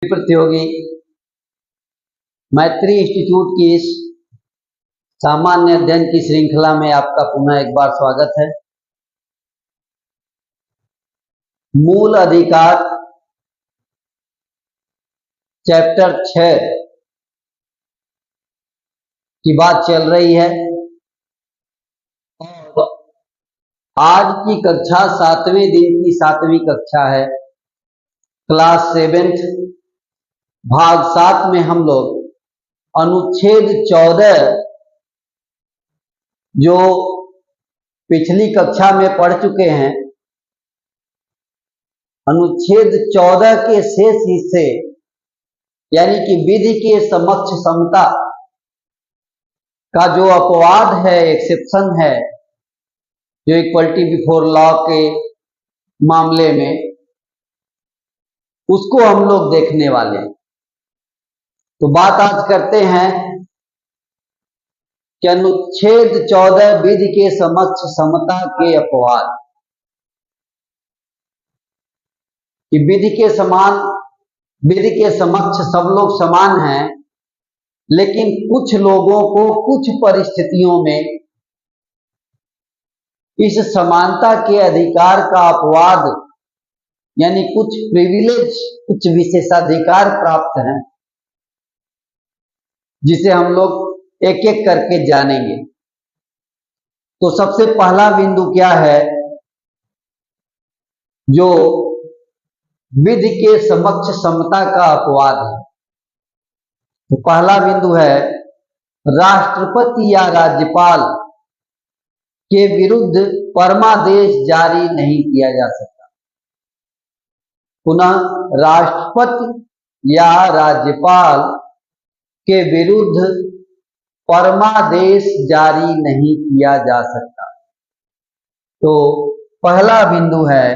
प्रतियोगी मैत्री इंस्टीट्यूट की इस सामान्य अध्ययन की श्रृंखला में आपका पुनः एक बार स्वागत है। मूल अधिकार चैप्टर 6 की बात चल रही है और आज की कक्षा 7वें दिन की 7वीं कक्षा है। क्लास 7th भाग 7 में हम लोग अनुच्छेद 14 जो पिछली कक्षा में पढ़ चुके हैं, अनुच्छेद 14 के शेष हिस्से यानी कि विधि के समक्ष समता का जो अपवाद है, एक्सेप्शन है, जो इक्वलिटी बिफोर लॉ के मामले में, उसको हम लोग देखने वाले हैं। तो बात आज करते हैं कि अनुच्छेद 14 विधि के समक्ष समता के अपवाद। कि विधि के समक्ष सब लोग समान हैं, लेकिन कुछ लोगों को कुछ परिस्थितियों में इस समानता के अधिकार का अपवाद यानी कुछ प्रिविलेज, कुछ विशेषाधिकार प्राप्त हैं, जिसे हम लोग एक एक करके जानेंगे। तो सबसे पहला बिंदु क्या है जो विधि के समक्ष समता का अपवाद है? तो पहला बिंदु है राष्ट्रपति या राज्यपाल के विरुद्ध परमादेश जारी नहीं किया जा सकता। पुनः, राष्ट्रपति या राज्यपाल के विरुद्ध परमादेश जारी नहीं किया जा सकता। तो पहला बिंदु है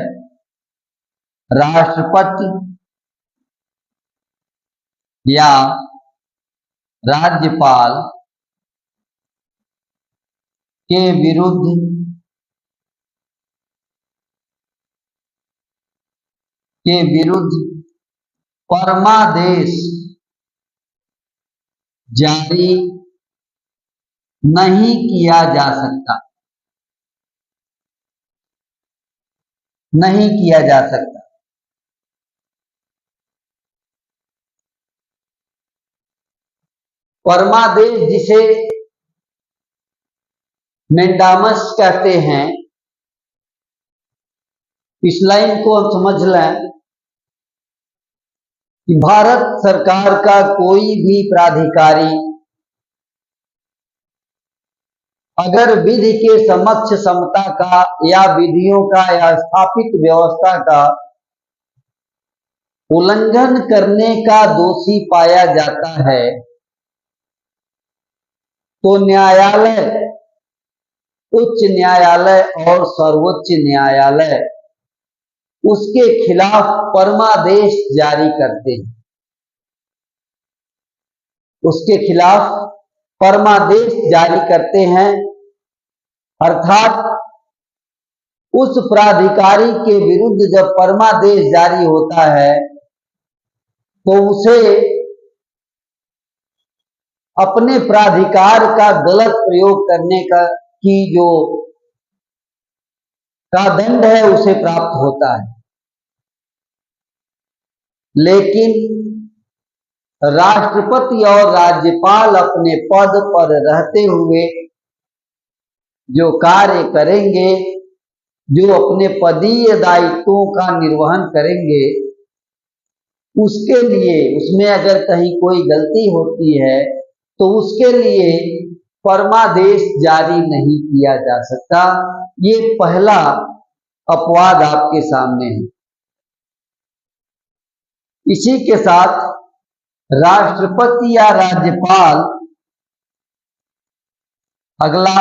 राष्ट्रपति या राज्यपाल के विरुद्ध परमादेश जारी नहीं किया जा सकता। नहीं किया जा सकता। परमादेश जिसे मेंडामस कहते हैं, इस लाइन को हम समझ लें कि भारत सरकार का कोई भी प्राधिकारी अगर विधि के समक्ष समता का या विधियों का या स्थापित व्यवस्था का उल्लंघन करने का दोषी पाया जाता है, तो न्यायालय, उच्च न्यायालय और सर्वोच्च न्यायालय उसके खिलाफ परमादेश जारी करते हैं। उसके खिलाफ परमादेश जारी करते हैं, अर्थात उस प्राधिकारी के विरुद्ध जब परमादेश जारी होता है तो उसे अपने प्राधिकार का गलत प्रयोग करने की जो का दंड है उसे प्राप्त होता है। लेकिन राष्ट्रपति और राज्यपाल अपने पद पर रहते हुए जो कार्य करेंगे, जो अपने पदीय दायित्वों का निर्वहन करेंगे, उसके लिए, उसमें अगर कहीं कोई गलती होती है तो उसके लिए परमादेश जारी नहीं किया जा सकता। ये पहला अपवाद आपके सामने है। इसी के साथ राष्ट्रपति या राज्यपाल, अगला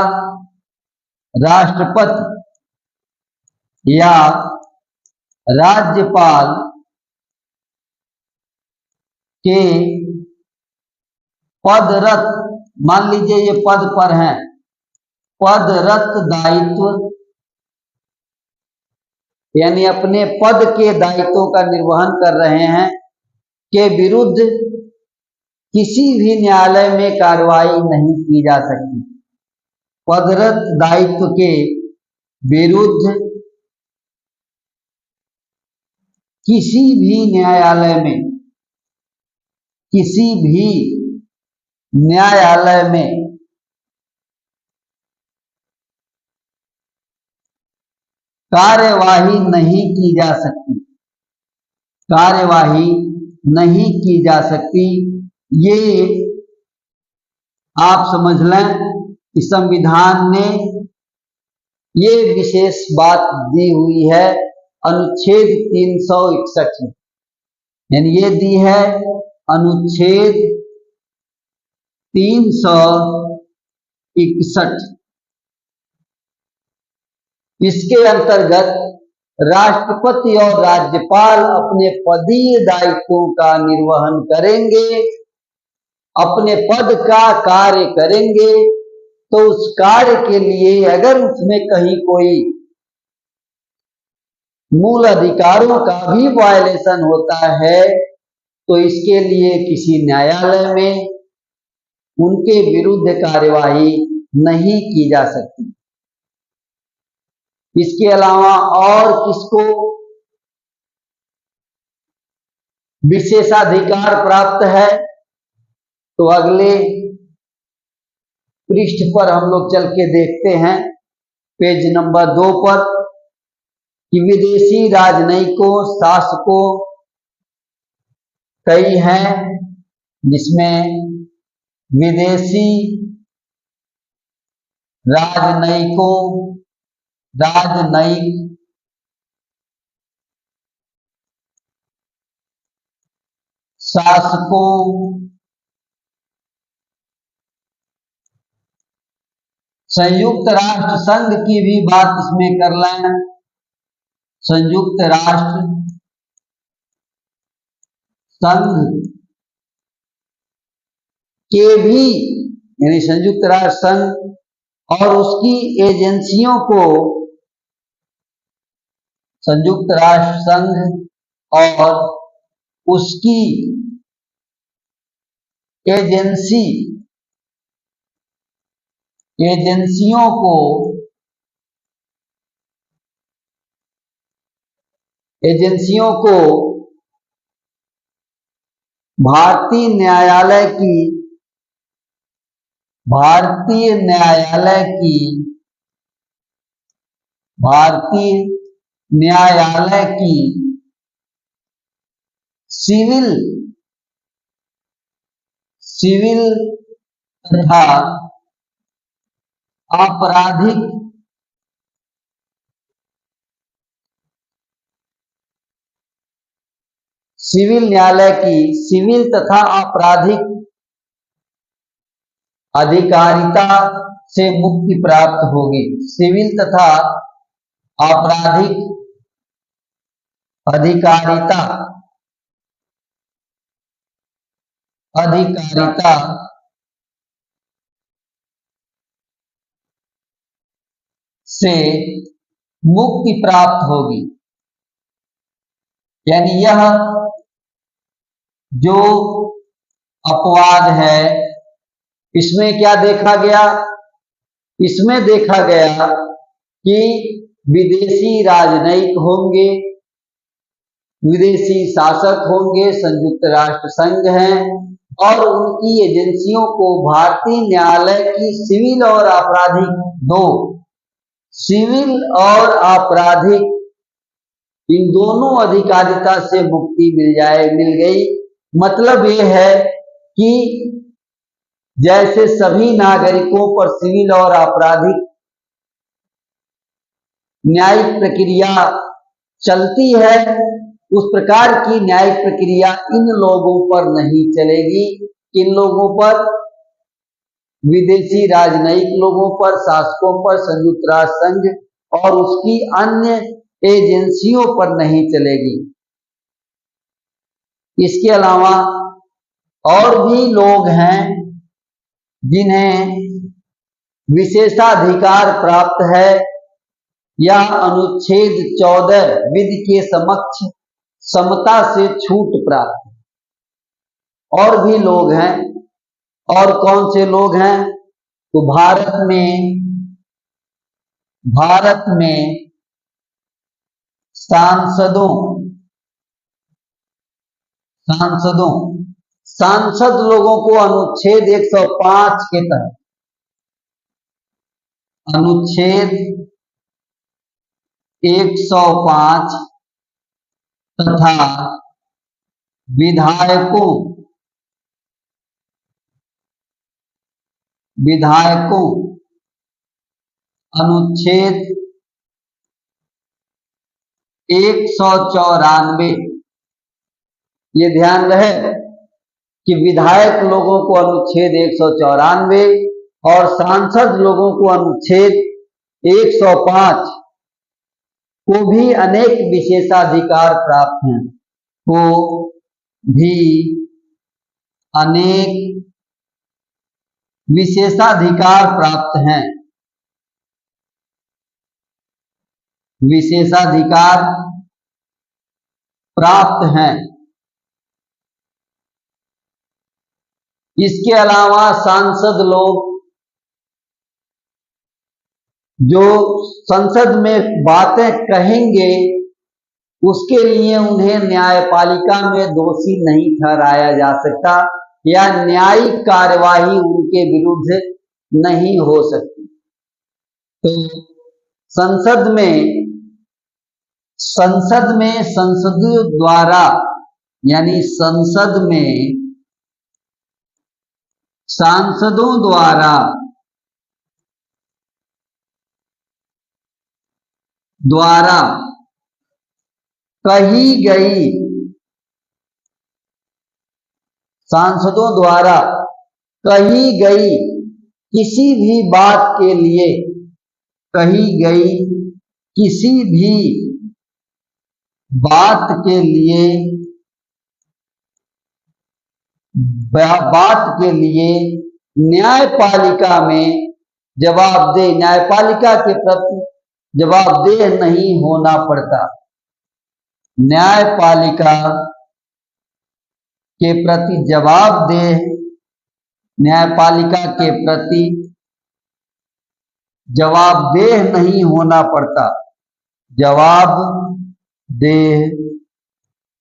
राष्ट्रपति या राज्यपाल के पदरत, मान लीजिए ये पद पर हैं, पदरत दायित्व यानी अपने पद के दायित्वों का निर्वहन कर रहे हैं, के विरुद्ध किसी भी न्यायालय में कार्रवाई नहीं की जा सकती। पदरत दायित्व के विरुद्ध किसी भी न्यायालय में कार्यवाही नहीं की जा सकती, ये आप समझ लें कि संविधान ने ये विशेष बात दी हुई है अनुच्छेद 361 में, यानी ये दी है अनुच्छेद 361। इसके अंतर्गत राष्ट्रपति और राज्यपाल अपने पदीय दायित्वों का निर्वहन करेंगे, अपने पद का कार्य करेंगे, तो उस कार्य के लिए अगर उसमें कहीं कोई मूल अधिकारों का भी वायलेशन होता है तो इसके लिए किसी न्यायालय में उनके विरुद्ध कार्यवाही नहीं की जा सकती। इसके अलावा और किसको विशेषाधिकार प्राप्त है, तो अगले पृष्ठ पर हम लोग चल के देखते हैं, पेज नंबर 2 पर, कि विदेशी राजनयिकों शासकों कई हैं, जिसमें विदेशी राजनयिक शासकों संयुक्त राष्ट्र संघ की भी बात इसमें कर लें। संयुक्त राष्ट्र संघ के भी, यानी संयुक्त राष्ट्र संघ और उसकी एजेंसियों को, संयुक्त राष्ट्र संघ और उसकी एजेंसियों को भारतीय न्यायालय की सिविल तथा आपराधिक सिविल न्यायालय की सिविल तथा आपराधिक अधिकारिता से मुक्ति प्राप्त होगी। सिविल तथा आपराधिक अधिकारिता से मुक्ति प्राप्त होगी। यानी यह जो अपवाद है, इसमें क्या देखा गया? इसमें देखा गया कि विदेशी राजनयिक होंगे, विदेशी शासक होंगे, संयुक्त राष्ट्र संघ हैं और उनकी एजेंसियों को भारतीय न्यायालय की सिविल और आपराधिक इन दोनों अधिकारिता से मुक्ति मिल गई। मतलब ये है कि जैसे सभी नागरिकों पर सिविल और आपराधिक न्यायिक प्रक्रिया चलती है, उस प्रकार की न्यायिक प्रक्रिया इन लोगों पर नहीं चलेगी। इन लोगों पर, विदेशी राजनयिक लोगों पर, शासकों पर, संयुक्त राष्ट्र संघ और उसकी अन्य एजेंसियों पर नहीं चलेगी। इसके अलावा और भी लोग हैं जिन्हें विशेषाधिकार प्राप्त है या अनुच्छेद 14 विधि के समक्ष समता से छूट प्राप्त है। और भी लोग हैं। और कौन से लोग हैं? तो भारत में सांसदों सांसद लोगों को अनुच्छेद 105 के तहत, अनुच्छेद 105 तथा विधायकों अनुच्छेद 194, ये ध्यान रहे कि विधायक लोगों को अनुच्छेद 194 और सांसद लोगों को अनुच्छेद 105 को भी अनेक विशेषाधिकार प्राप्त हैं, को भी अनेक विशेषाधिकार प्राप्त हैं। विशेषाधिकार प्राप्त हैं। इसके अलावा सांसद लोग जो संसद में बातें कहेंगे उसके लिए उन्हें न्यायपालिका में दोषी नहीं ठहराया जा सकता या न्यायिक कार्यवाही उनके विरुद्ध नहीं हो सकती। तो संसद में संसदों द्वारा, यानी संसद में सांसदों द्वारा कही गई, सांसदों द्वारा कही गई किसी भी बात के लिए, कही गई किसी भी बात के लिए न्यायपालिका में न्यायपालिका के प्रति जवाबदेह नहीं होना पड़ता। न्यायपालिका के प्रति जवाबदेह नहीं होना पड़ता, जवाबदेह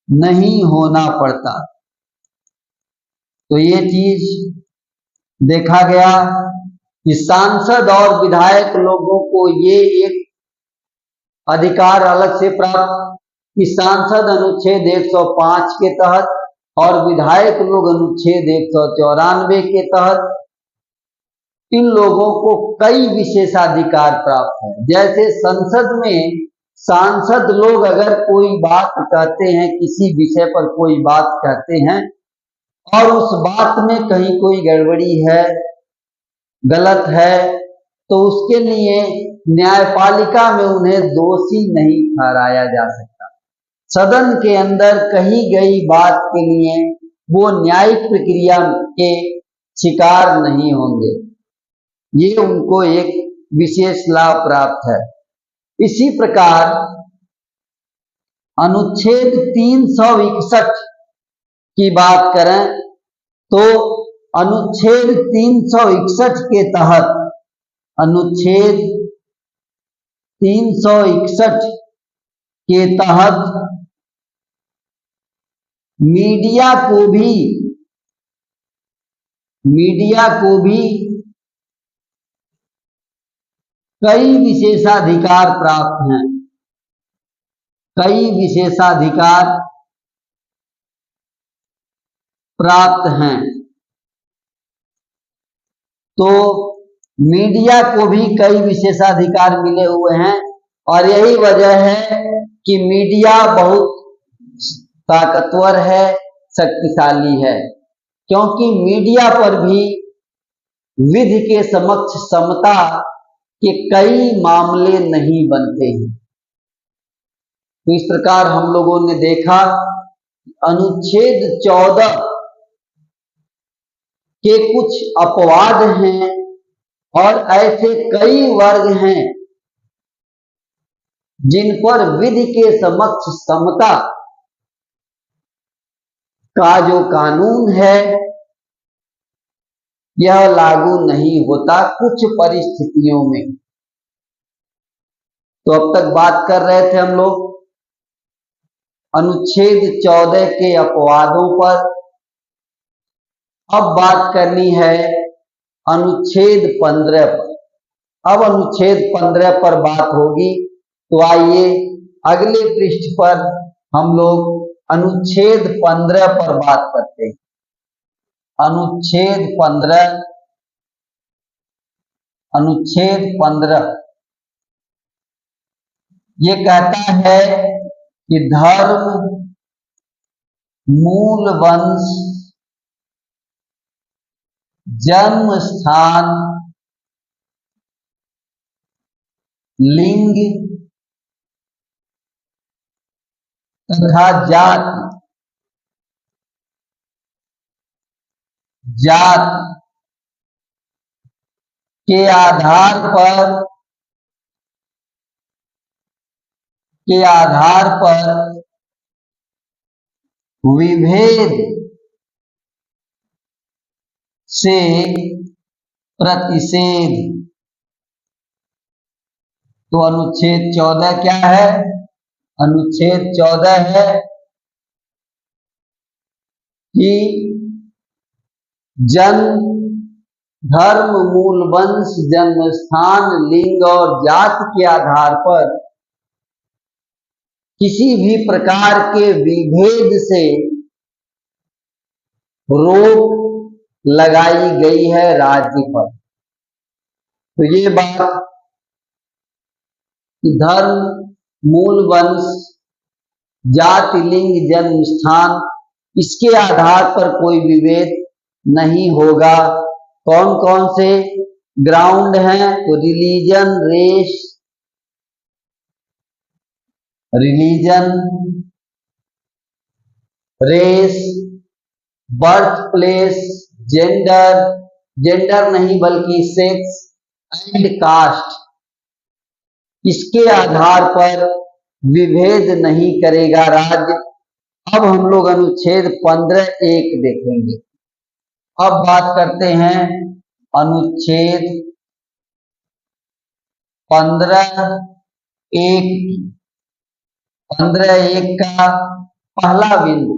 नहीं होना पड़ता। तो ये चीज देखा गया कि सांसद और विधायक लोगों को ये एक अधिकार अलग से प्राप्त कि सांसद अनुच्छेद 105 के तहत और विधायक लोग अनुच्छेद 194 के तहत इन लोगों को कई विशेषाधिकार प्राप्त हैं। जैसे संसद में सांसद लोग अगर कोई बात कहते हैं, किसी विषय पर कोई बात कहते हैं और उस बात में कहीं कोई गड़बड़ी है, गलत है, तो उसके लिए न्यायपालिका में उन्हें दोषी नहीं ठहराया जा सकता। सदन के अंदर कही गई बात के लिए वो न्यायिक प्रक्रिया के शिकार नहीं होंगे, ये उनको एक विशेष लाभ प्राप्त है। इसी प्रकार अनुच्छेद 361 की बात करें तो अनुच्छेद 361 के तहत, अनुच्छेद 361 के तहत मीडिया को भी कई विशेषाधिकार प्राप्त हैं, कई विशेषाधिकार प्राप्त हैं। तो मीडिया को भी कई विशेषाधिकार मिले हुए हैं और यही वजह है कि मीडिया बहुत ताकतवर है, शक्तिशाली है, क्योंकि मीडिया पर भी विधि के समक्ष समता के कई मामले नहीं बनते हैं। तो इस प्रकार हम लोगों ने देखा अनुच्छेद 14 के कुछ अपवाद हैं और ऐसे कई वर्ग हैं जिन पर विधि के समक्ष समता का जो कानून है यह लागू नहीं होता कुछ परिस्थितियों में। तो अब तक बात कर रहे थे हम लोग अनुच्छेद 14 के अपवादों पर। अब बात करनी है अनुच्छेद 15 पर। अब अनुच्छेद 15 पर बात होगी। तो आइए अगले पृष्ठ पर हम लोग अनुच्छेद 15 पर बात करते हैं। अनुच्छेद 15, अनुच्छेद 15 ये कहता है कि धर्म, मूल वंश, जन्म स्थान, लिंग तथा जाति के आधार पर विभेद से प्रतिषेध। तो अनुच्छेद 14 क्या है? अनुच्छेद 14 है कि जन्म, धर्म, मूल वंश, जन्म स्थान, लिंग और जाति के आधार पर किसी भी प्रकार के विभेद से रोक लगाई गई है राज्य पर। तो ये बात कि धर्म, मूल वंश, जाति, लिंग, जन्म स्थान इसके आधार पर कोई विभेद नहीं होगा। कौन कौन से ग्राउंड हैं? तो religion, race, birth place, gender नहीं बल्कि सेक्स एंड कास्ट, इसके आधार पर विभेद नहीं करेगा राज्य। अब हम लोग अनुच्छेद 15(1) देखेंगे। अब बात करते हैं अनुच्छेद 15(1) की। 15(1) का पहला बिंदु,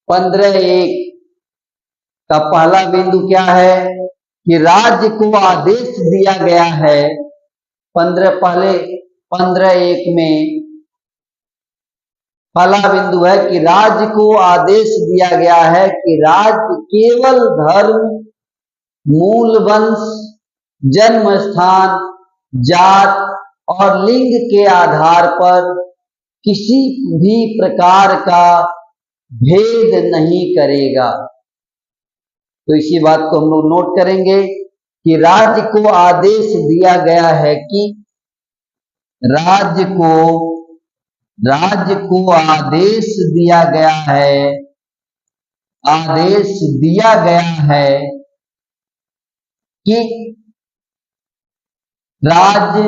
15(1) का पहला बिंदु क्या है कि राज्य को आदेश दिया गया है। 15(1) में पहला बिंदु है कि राज्य को आदेश दिया गया है कि राज्य केवल धर्म, मूल वंश, जन्म स्थान, जात और लिंग के आधार पर किसी भी प्रकार का भेद नहीं करेगा। तो इसी बात को हम लोग नोट करेंगे कि राज्य को आदेश दिया गया है कि राज्य को आदेश दिया गया है कि राज्य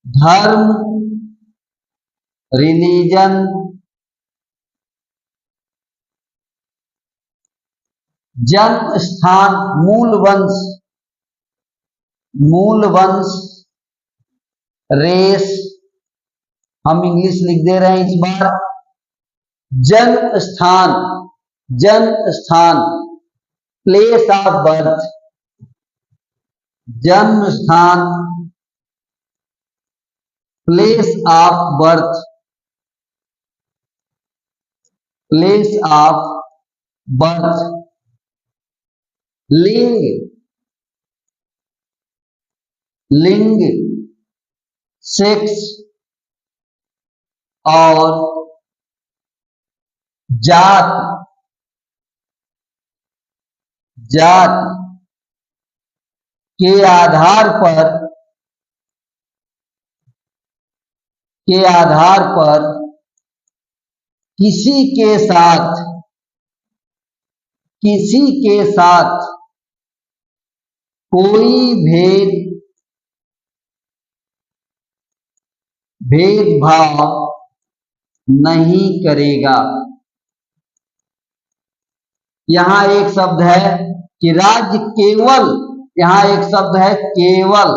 धर्म, रिलीजन, जन्म स्थान, मूल वंश, रेस, हम इंग्लिश लिख दे रहे हैं इस बार, जन्म स्थान, प्लेस ऑफ बर्थ, जन्म स्थान, प्लेस ऑफ बर्थ, लिंग, सेक्स और जात के आधार पर किसी के साथ कोई भेदभाव नहीं करेगा। यहां एक शब्द है कि राज्य केवल, यहां एक शब्द है केवल,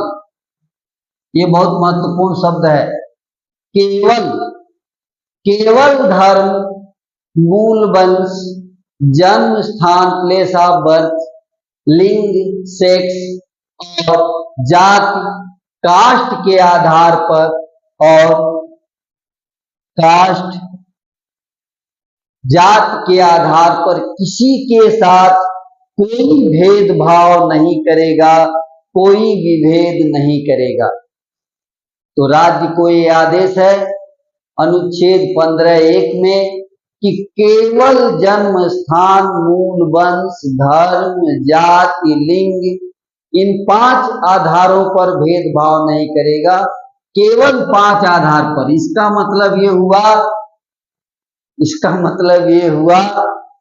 ये बहुत महत्वपूर्ण शब्द है। केवल, केवल धर्म, मूल वंश, जन्म स्थान प्लेस ऑफ बर्थ, लिंग, सेक्स और जाति कास्ट के आधार पर, और कास्ट जात के आधार पर किसी के साथ कोई भेदभाव नहीं करेगा, कोई विभेद नहीं करेगा। तो राज्य को ये आदेश है अनुच्छेद 15(1) में कि केवल जन्म स्थान, मूल वंश, धर्म, जाति, लिंग, इन 5 आधारों पर भेदभाव नहीं करेगा, केवल 5 आधार पर। इसका मतलब ये हुआ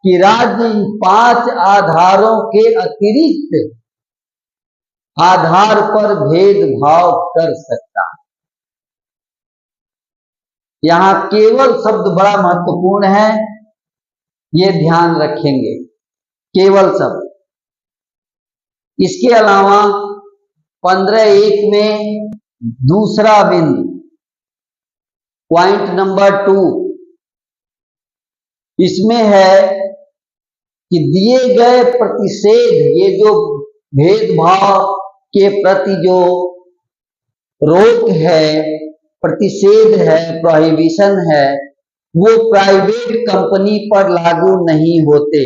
कि राज्य इन 5 आधारों के अतिरिक्त आधार पर भेदभाव कर सकता है। यहां केवल शब्द बड़ा महत्वपूर्ण है, ये ध्यान रखेंगे, केवल शब्द। इसके अलावा 15(1) में दूसरा बिंदु, पॉइंट नंबर 2, इसमें है कि दिए गए प्रतिषेध, ये जो भेदभाव के प्रति जो रोक है, प्रतिषेध है, प्रोहिबिशन है, वो प्राइवेट कंपनी पर लागू नहीं होते।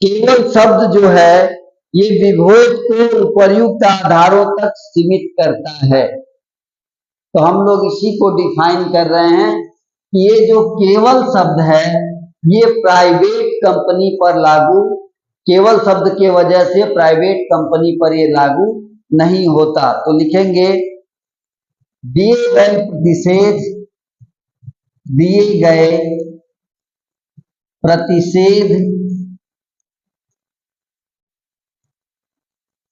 केवल शब्द जो है ये विभेद को उपर्युक्त आधारों तक सीमित करता है। तो हम लोग इसी को डिफाइन कर रहे हैं कि ये जो केवल शब्द है ये प्राइवेट कंपनी पर लागू, केवल शब्द के वजह से प्राइवेट कंपनी पर ये लागू नहीं होता। तो लिखेंगे दिए गए प्रतिषेध, दिए गए प्रतिषेध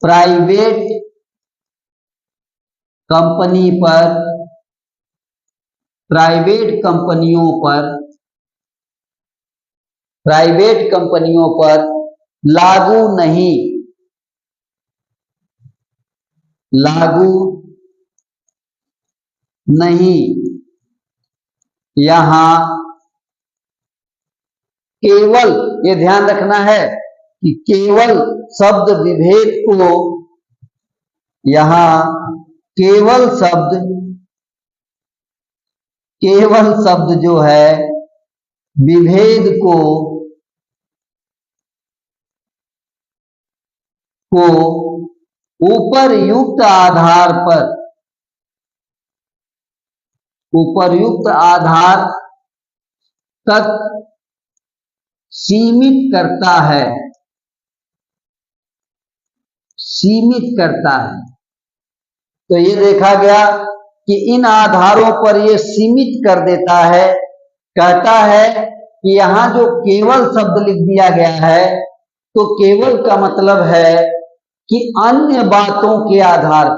प्राइवेट कंपनी पर, प्राइवेट कंपनियों पर लागू नहीं। यहां केवल, ये ध्यान रखना है कि केवल शब्द विभेद को, यहां केवल शब्द जो है विभेद को उपर्युक्त आधार तक सीमित करता है। तो ये देखा गया कि इन आधारों पर ये सीमित कर देता है। कहता है कि यहां जो केवल शब्द लिख दिया गया है, तो केवल का मतलब है कि अन्य बातों के आधार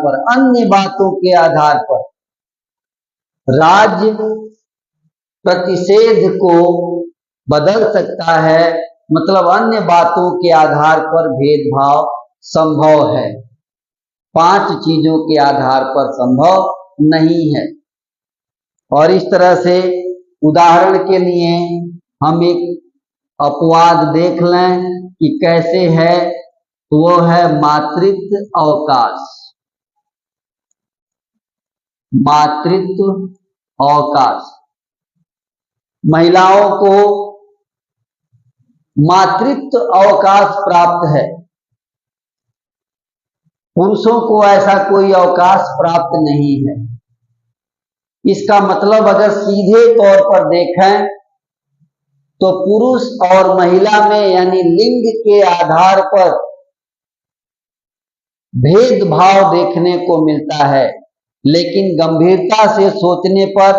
पर राज्य प्रतिषेध को बदल सकता है, मतलब अन्य बातों के आधार पर भेदभाव संभव है, 5 चीजों के आधार पर संभव नहीं है। और इस तरह से उदाहरण के लिए हम एक अपवाद देख लें कि कैसे है, वो है मातृत्व अवकाश। महिलाओं को मातृत्व अवकाश प्राप्त है, पुरुषों को ऐसा कोई अवकाश प्राप्त नहीं है। इसका मतलब अगर सीधे तौर पर देखें तो पुरुष और महिला में यानी लिंग के आधार पर भेदभाव देखने को मिलता है, लेकिन गंभीरता से सोचने पर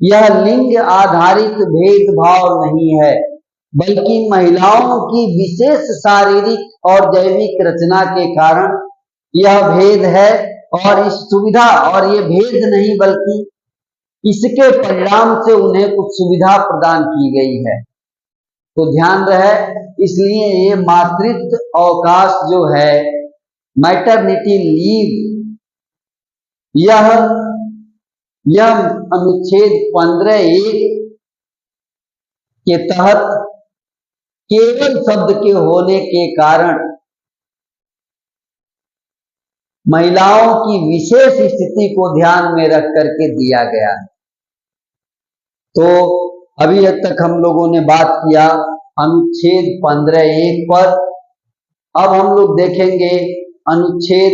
यह लिंग आधारित भेदभाव नहीं है, बल्कि महिलाओं की विशेष शारीरिक और जैविक रचना के कारण यह भेद है। और इस सुविधा, और ये भेद नहीं बल्कि इसके परिणाम से उन्हें कुछ सुविधा प्रदान की गई है। तो ध्यान रहे, इसलिए ये मातृत्व अवकाश जो है, मैटरनिटी लीव, यह अनुच्छेद 15(1) के तहत केवल शब्द के होने के कारण महिलाओं की विशेष स्थिति को ध्यान में रख करके दिया गया है। तो अभी तक हम लोगों ने बात किया अनुच्छेद 15(1) पर। अब हम लोग देखेंगे अनुच्छेद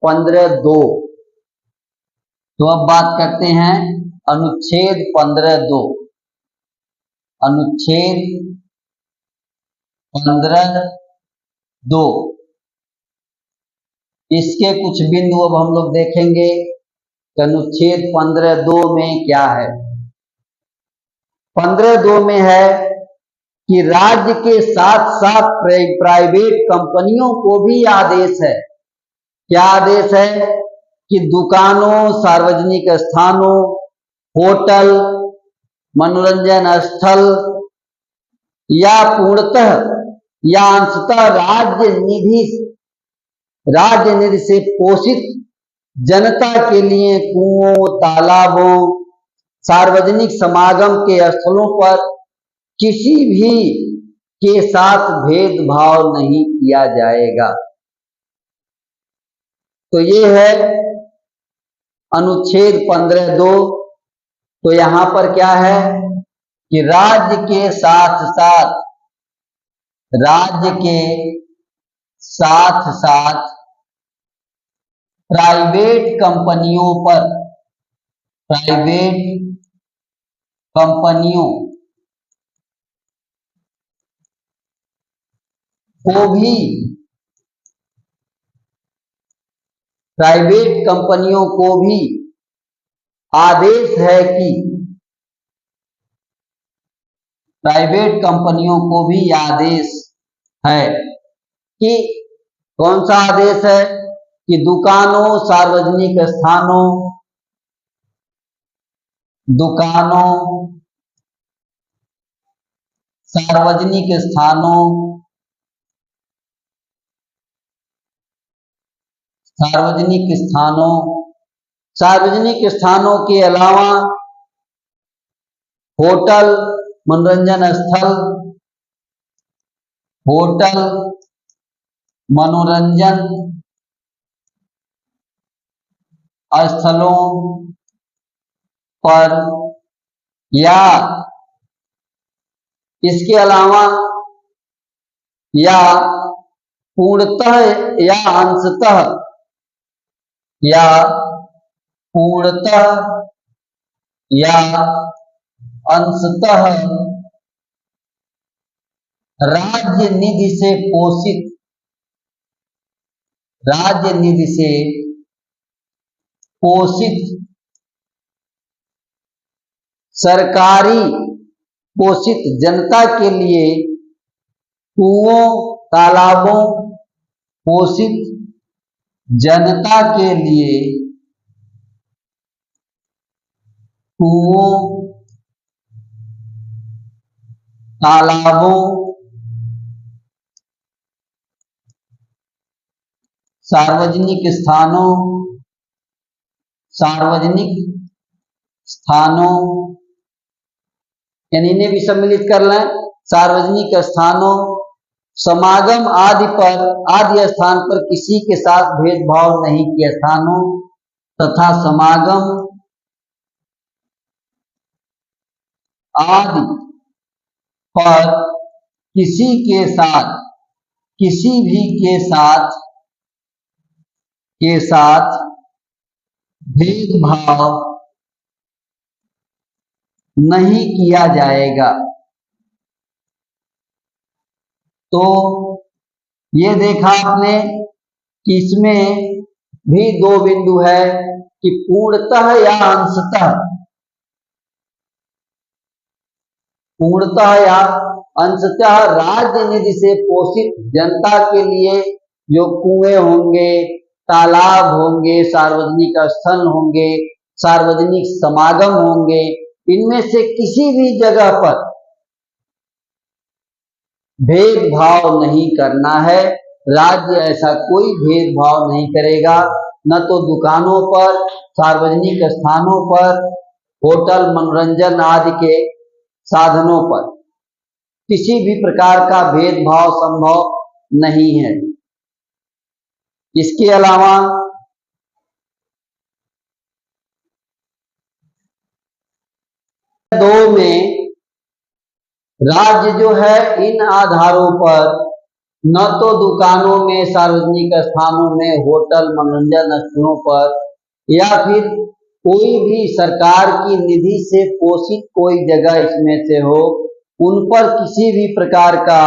15(2). तो अब बात करते हैं अनुच्छेद 15(2). अनुच्छेद 15(2) इसके कुछ बिंदु अब हम लोग देखेंगे कि अनुच्छेद 15(2) में क्या है। 15(2) में है कि राज्य के साथ साथ प्राइवेट कंपनियों को भी आदेश है। क्या आदेश है? कि दुकानों, सार्वजनिक स्थानों, होटल, मनोरंजन स्थल या पूर्णतः या अंशतः राज्य निधि से पोषित जनता के लिए कुओं, तालाबों, सार्वजनिक समागम के स्थलों पर किसी भी के साथ भेदभाव नहीं किया जाएगा। तो ये है अनुच्छेद 15(2). तो यहां पर क्या है कि राज्य के साथ साथ प्राइवेट कंपनियों को भी आदेश है कि कौन सा आदेश है? कि दुकानों, सार्वजनिक स्थानों, सार्वजनिक स्थानों के अलावा होटल, मनोरंजन स्थलों पर या इसके अलावा या पूर्णतः या अंशतः राज्य निधि से पोषित सरकारी पोषित जनता के लिए कुओं, तालाबों, पोषित जनता के लिए कुओं, तालाबों, सार्वजनिक स्थानों यानी इन्हें भी सम्मिलित कर लें। सार्वजनिक स्थानों, समागम आदि स्थान पर किसी के साथ भेदभाव नहीं किए स्थानों तथा समागम आदि पर किसी भी के साथ भेदभाव नहीं किया जाएगा। तो ये देखा आपने कि इसमें भी दो बिंदु है कि पूर्णतः या अंशतः राज्य निधि से पोषित जनता के लिए जो कुएं होंगे, तालाब होंगे, सार्वजनिक स्थल होंगे, सार्वजनिक समागम होंगे, इनमें से किसी भी जगह पर भेदभाव नहीं करना है। राज्य ऐसा कोई भेदभाव नहीं करेगा, न तो दुकानों पर, सार्वजनिक स्थानों पर, होटल, मनोरंजन आदि के साधनों पर किसी भी प्रकार का भेदभाव संभव नहीं है। इसके अलावा दो में राज्य जो है इन आधारों पर न तो दुकानों में, सार्वजनिक स्थानों में, होटल, मनोरंजन स्थलों पर या फिर कोई भी सरकार की निधि से पोषित कोई जगह इसमें से हो, उन पर किसी भी प्रकार का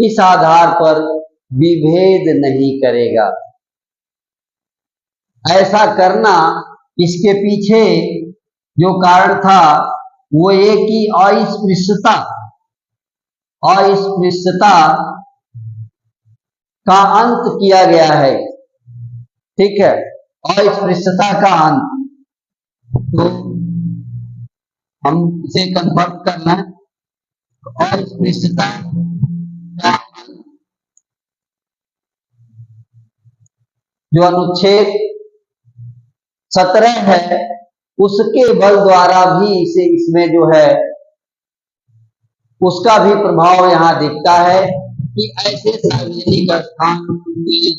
इस आधार पर विभेद नहीं करेगा। ऐसा करना, इसके पीछे जो कारण था वो ये कि अस्पृश्यता का अंत किया गया है। ठीक है, अस्पृश्यता का अंत, तो हम इसे कन्फर्म करना है। अस्पृश्यता का जो अनुच्छेद 17 है उसके बल द्वारा भी इसे इसमें जो है उसका भी प्रभाव यहाँ दिखता है कि ऐसे सार्वजनिक स्थान,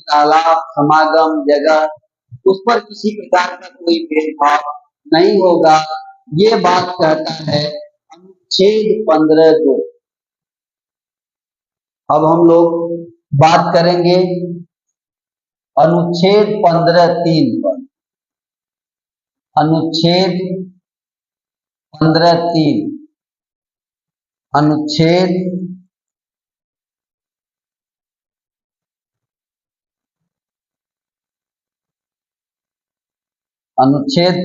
तालाब, समागम जगह, उस पर किसी प्रकार का कोई भेदभाव नहीं होगा। ये बात कहता है अनुच्छेद 15(2). अब हम लोग बात करेंगे अनुच्छेद 15(3) पर। अनुच्छेद 15(3) अनुच्छेद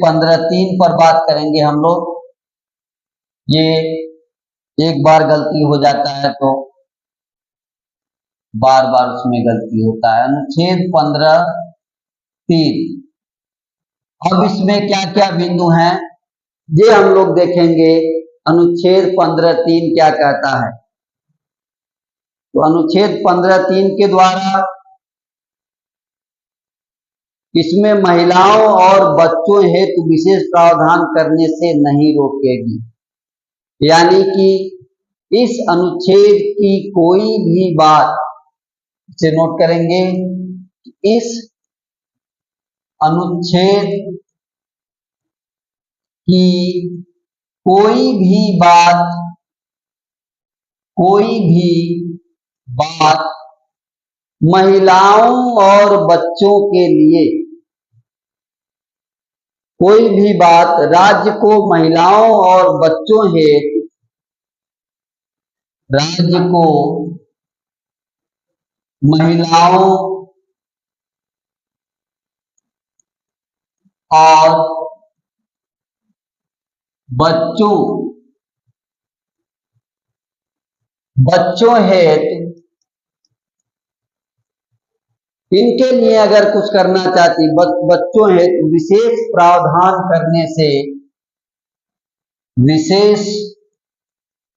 15(3) पर बात करेंगे हम लोग। ये एक बार गलती हो जाता है तो बार बार उसमें गलती होता है। अनुच्छेद 15(3), अब इसमें क्या क्या बिंदु हैं ये हम लोग देखेंगे। अनुच्छेद 15(3) क्या कहता है? तो अनुच्छेद 15(3) के द्वारा इसमें महिलाओं और बच्चों हेतु विशेष प्रावधान करने से नहीं रोकेगी। यानी कि इस अनुच्छेद की कोई भी बात, इसे नोट करेंगे, इस अनुच्छेद की कोई भी बात महिलाओं और बच्चों के लिए, कोई भी बात राज्य को महिलाओं और बच्चों हेतु, राज्य को महिलाओं और बच्चों हेतु, इनके लिए अगर कुछ करना चाहती, बच्चों हेतु विशेष प्रावधान करने से, विशेष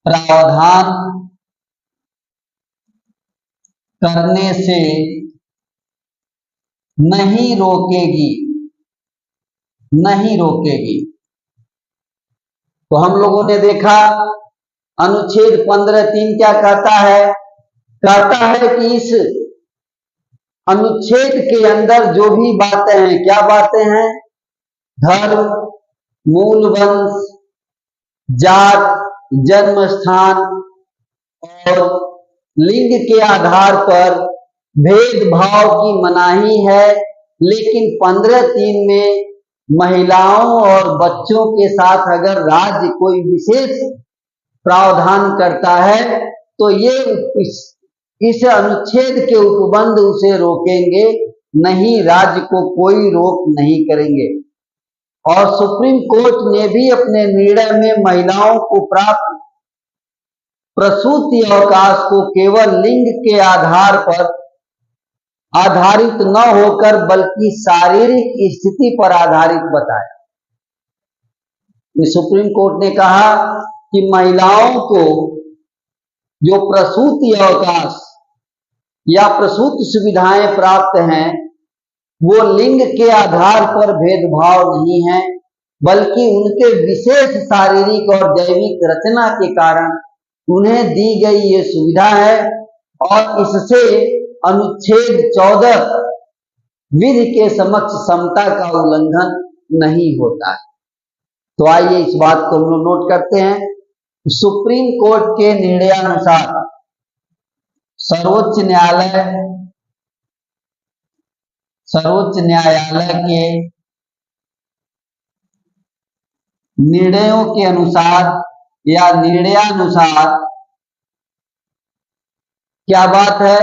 प्रावधान करने से नहीं रोकेगी, नहीं रोकेगी। तो हम लोगों ने देखा अनुच्छेद 15(3) क्या कहता है? कहता है कि इस अनुच्छेद के अंदर जो भी बातें हैं, क्या बातें हैं? धर्म, मूल वंश, जात, जन्म स्थान और लिंग के आधार पर भेदभाव की मनाही है। लेकिन 15(3) में महिलाओं और बच्चों के साथ अगर राज्य कोई विशेष प्रावधान करता है तो ये इस अनुच्छेद के उपबंध उसे रोकेंगे नहीं, राज्य को कोई रोक नहीं करेंगे। और सुप्रीम कोर्ट ने भी अपने निर्णय में महिलाओं को प्राप्त प्रसूति अवकाश को केवल लिंग के आधार पर आधारित न होकर बल्कि शारीरिक स्थिति पर आधारित बताया। सुप्रीम कोर्ट ने कहा कि महिलाओं को जो प्रसूति अवकाश या प्रसूति सुविधाएं प्राप्त हैं वो लिंग के आधार पर भेदभाव नहीं है, बल्कि उनके विशेष शारीरिक और जैविक रचना के कारण उन्हें दी गई ये सुविधा है और इससे अनुच्छेद 14 विधि के समक्ष समता का उल्लंघन नहीं होता है। तो आइए इस बात को हम लोग नोट करते हैं। सुप्रीम कोर्ट के निर्णयानुसार सर्वोच्च न्यायालय के निर्णयों के अनुसार या निर्णयानुसार क्या बात है,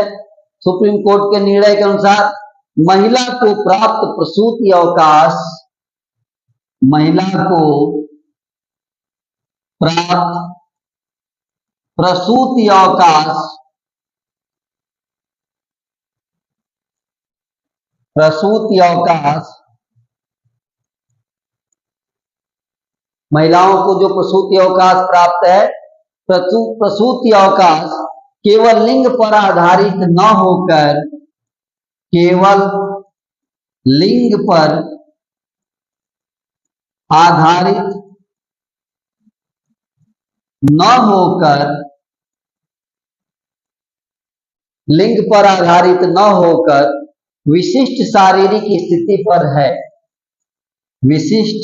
सुप्रीम कोर्ट के निर्णय के अनुसार महिला को प्राप्त प्रसूति अवकाश, महिला को प्राप्त प्रसूति अवकाश महिलाओं को जो प्रसूति अवकाश प्राप्त है, प्रसूति अवकाश केवल लिंग पर आधारित न होकर, केवल लिंग पर आधारित न होकर, लिंग पर आधारित न होकर विशिष्ट शारीरिक स्थिति पर है, विशिष्ट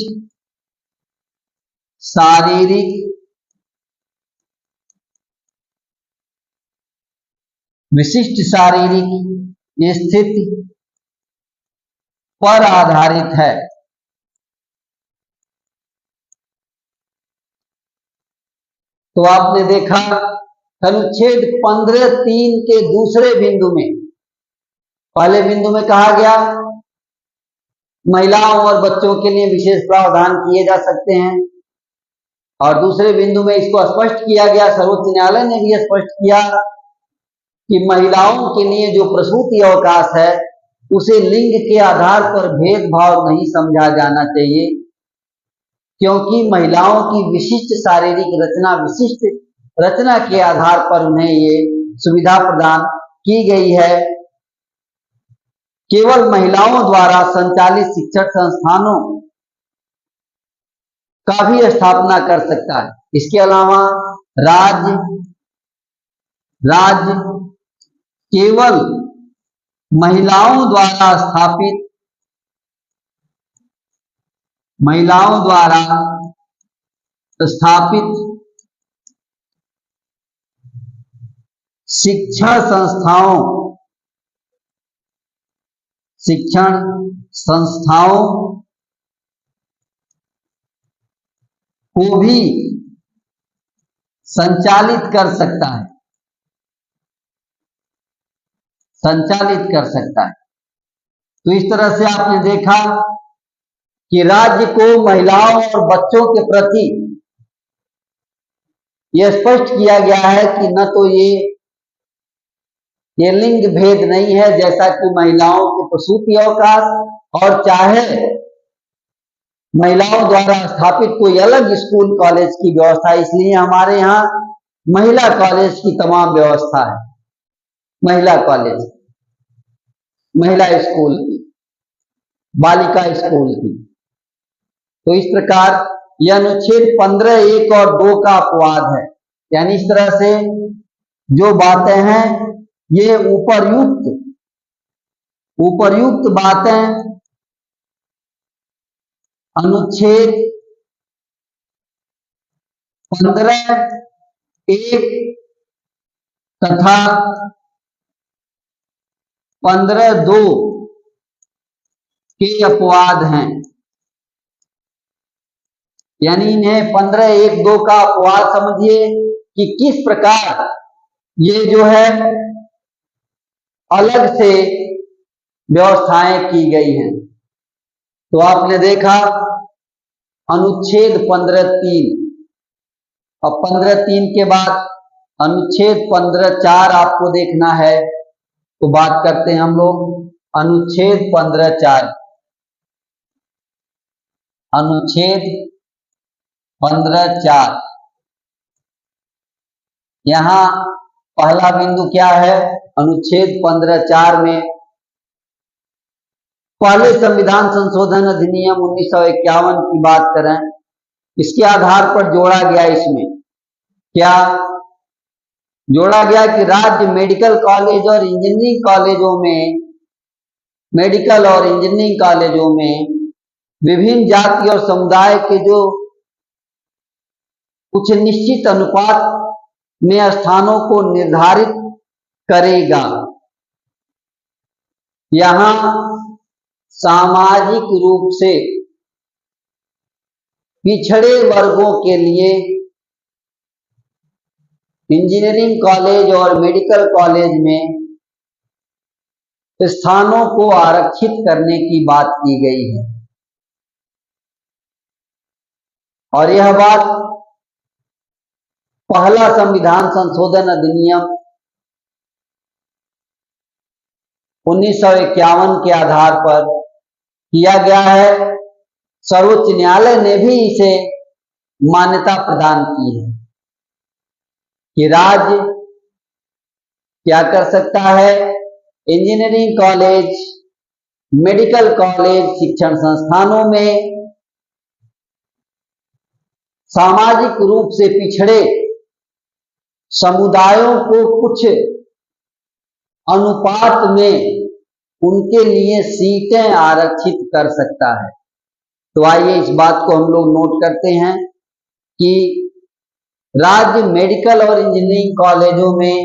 शारीरिक स्थिति पर आधारित है। तो आपने देखा अनुच्छेद 15(3) के दूसरे बिंदु में, पहले बिंदु में कहा गया महिलाओं और बच्चों के लिए विशेष प्रावधान किए जा सकते हैं, और दूसरे बिंदु में इसको स्पष्ट किया गया, सर्वोच्च न्यायालय ने भी स्पष्ट किया कि महिलाओं के लिए जो प्रसूति अवकाश है उसे लिंग के आधार पर भेदभाव नहीं समझा जाना चाहिए, क्योंकि महिलाओं की विशिष्ट शारीरिक रचना, विशिष्ट रचना के आधार पर उन्हें ये सुविधा प्रदान की गई है। केवल महिलाओं द्वारा संचालित शिक्षण संस्थानों का भी स्थापना कर सकता है। इसके अलावा राज्य केवल महिलाओं द्वारा स्थापित शिक्षण संस्थाओं को भी संचालित कर सकता है, तो इस तरह से आपने देखा कि राज्य को महिलाओं और बच्चों के प्रति यह स्पष्ट किया गया है कि न तो ये लिंग भेद नहीं है, जैसा कि महिलाओं के प्रसूति अवकाश, और चाहे महिलाओं द्वारा स्थापित कोई अलग स्कूल कॉलेज की व्यवस्था, इसलिए हमारे यहाँ महिला कॉलेज की तमाम व्यवस्था है, महिला कॉलेज, महिला स्कूल की, बालिका स्कूल की। तो इस प्रकार यह अनुच्छेद 15(1) और 2 का अपवाद है, यानी इस तरह से जो बातें हैं ये उपर्युक्त बातें अनुच्छेद 15(1) तथा 15(2) के अपवाद हैं, यानी इन्हें 15(1)(2) का अपवाद समझिए कि किस प्रकार ये जो है अलग से व्यवस्थाएं की गई हैं। तो आपने देखा अनुच्छेद 15(3), अब 15(3) के बाद अनुच्छेद 15(4) आपको देखना है, तो बात करते हैं हम लोग अनुच्छेद 15(4), अनुच्छेद 15(4). यहां पहला बिंदु क्या है? अनुच्छेद 15(4) में पहले संविधान संशोधन अधिनियम 1951 की बात करें, इसके आधार पर जोड़ा गया। इसमें क्या जोड़ा गया कि राज्य मेडिकल कॉलेज और इंजीनियरिंग कॉलेजों में, मेडिकल और इंजीनियरिंग कॉलेजों में विभिन्न जाति और समुदाय के जो कुछ निश्चित अनुपात में स्थानों को निर्धारित करेगा। यहां सामाजिक रूप से पिछड़े वर्गों के लिए इंजीनियरिंग कॉलेज और मेडिकल कॉलेज में स्थानों को आरक्षित करने की बात की गई है। और यह बात पहला संविधान संशोधन अधिनियम 1951 के आधार पर किया गया है। सर्वोच्च न्यायालय ने भी इसे मान्यता प्रदान की है कि राज्य क्या कर सकता है? इंजीनियरिंग कॉलेज, मेडिकल कॉलेज शिक्षण संस्थानों में सामाजिक रूप से पिछड़े समुदायों को कुछ अनुपात में उनके लिए सीटें आरक्षित कर सकता है। तो आइए इस बात को हम लोग नोट करते हैं कि राज्य मेडिकल और इंजीनियरिंग कॉलेजों में,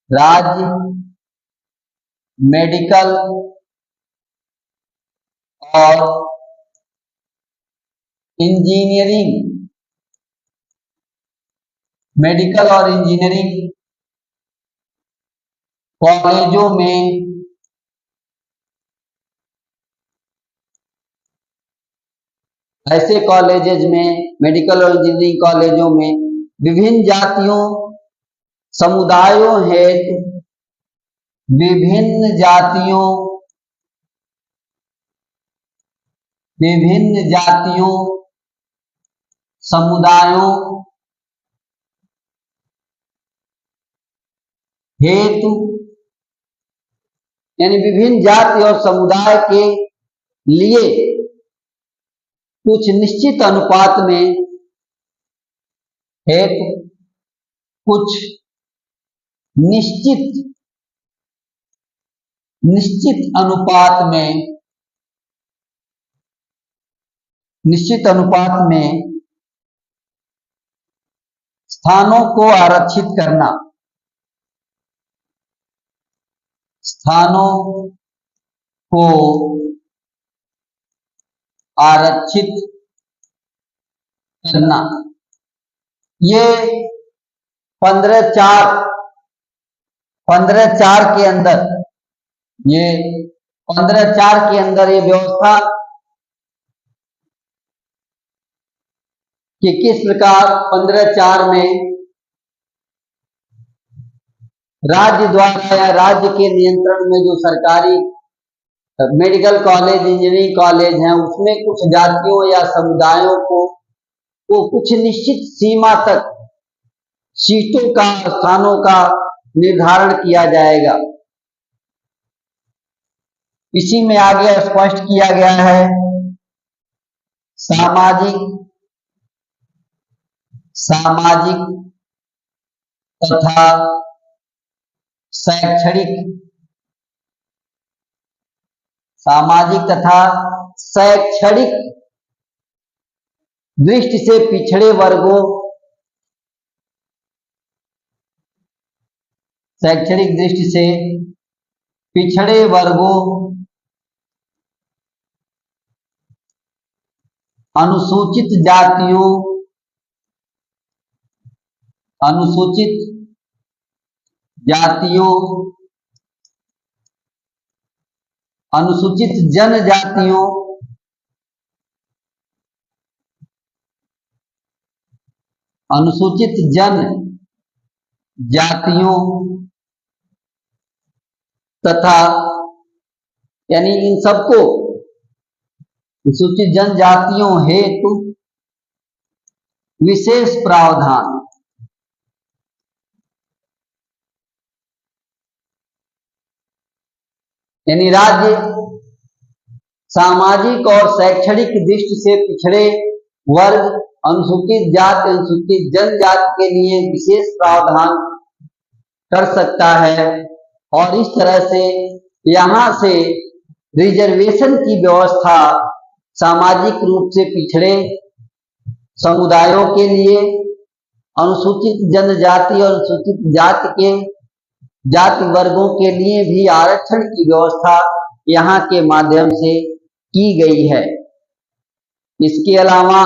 राज्य मेडिकल और इंजीनियरिंग, मेडिकल और इंजीनियरिंग कॉलेजों में ऐसे कॉलेजेस में, मेडिकल और इंजीनियरिंग कॉलेजों में विभिन्न जातियों, समुदायों हेतु, विभिन्न जातियों, समुदायों हेतु, यानी विभिन्न जाति और समुदाय के लिए कुछ निश्चित अनुपात में हेतु, कुछ निश्चित अनुपात में स्थानों को आरक्षित करना, स्थानों को आरक्षित करना। ये 15(4) के अंदर, ये 15(4) के अंदर ये व्यवस्था कि किस प्रकार 15(4) में राज्य द्वारा या राज्य के नियंत्रण में जो सरकारी मेडिकल कॉलेज, इंजीनियरिंग कॉलेज हैं, उसमें कुछ जातियों या समुदायों को कुछ निश्चित सीमा तक सीटों का, स्थानों का निर्धारण किया जाएगा। इसी में आगे स्पष्ट किया गया है सामाजिक तथा शैक्षणिक दृष्टि से पिछड़े वर्गों, शैक्षणिक दृष्टि से पिछड़े वर्गों, अनुसूचित जातियों, अनुसूचित जनजातियों, तथा यानी इन सबको अनुसूचित जनजातियों हेतु विशेष प्रावधान। यानी राज्य सामाजिक और शैक्षणिक दृष्टि से पिछड़े वर्ग, अनुसूचित जाति, अनुसूचित जनजाति के लिए विशेष प्रावधान कर सकता है और इस तरह से यहाँ से रिजर्वेशन की व्यवस्था सामाजिक रूप से पिछड़े समुदायों के लिए, अनुसूचित जनजाति और अनुसूचित जाति के जाति वर्गों के लिए भी आरक्षण की व्यवस्था यहाँ के माध्यम से की गई है। इसके अलावा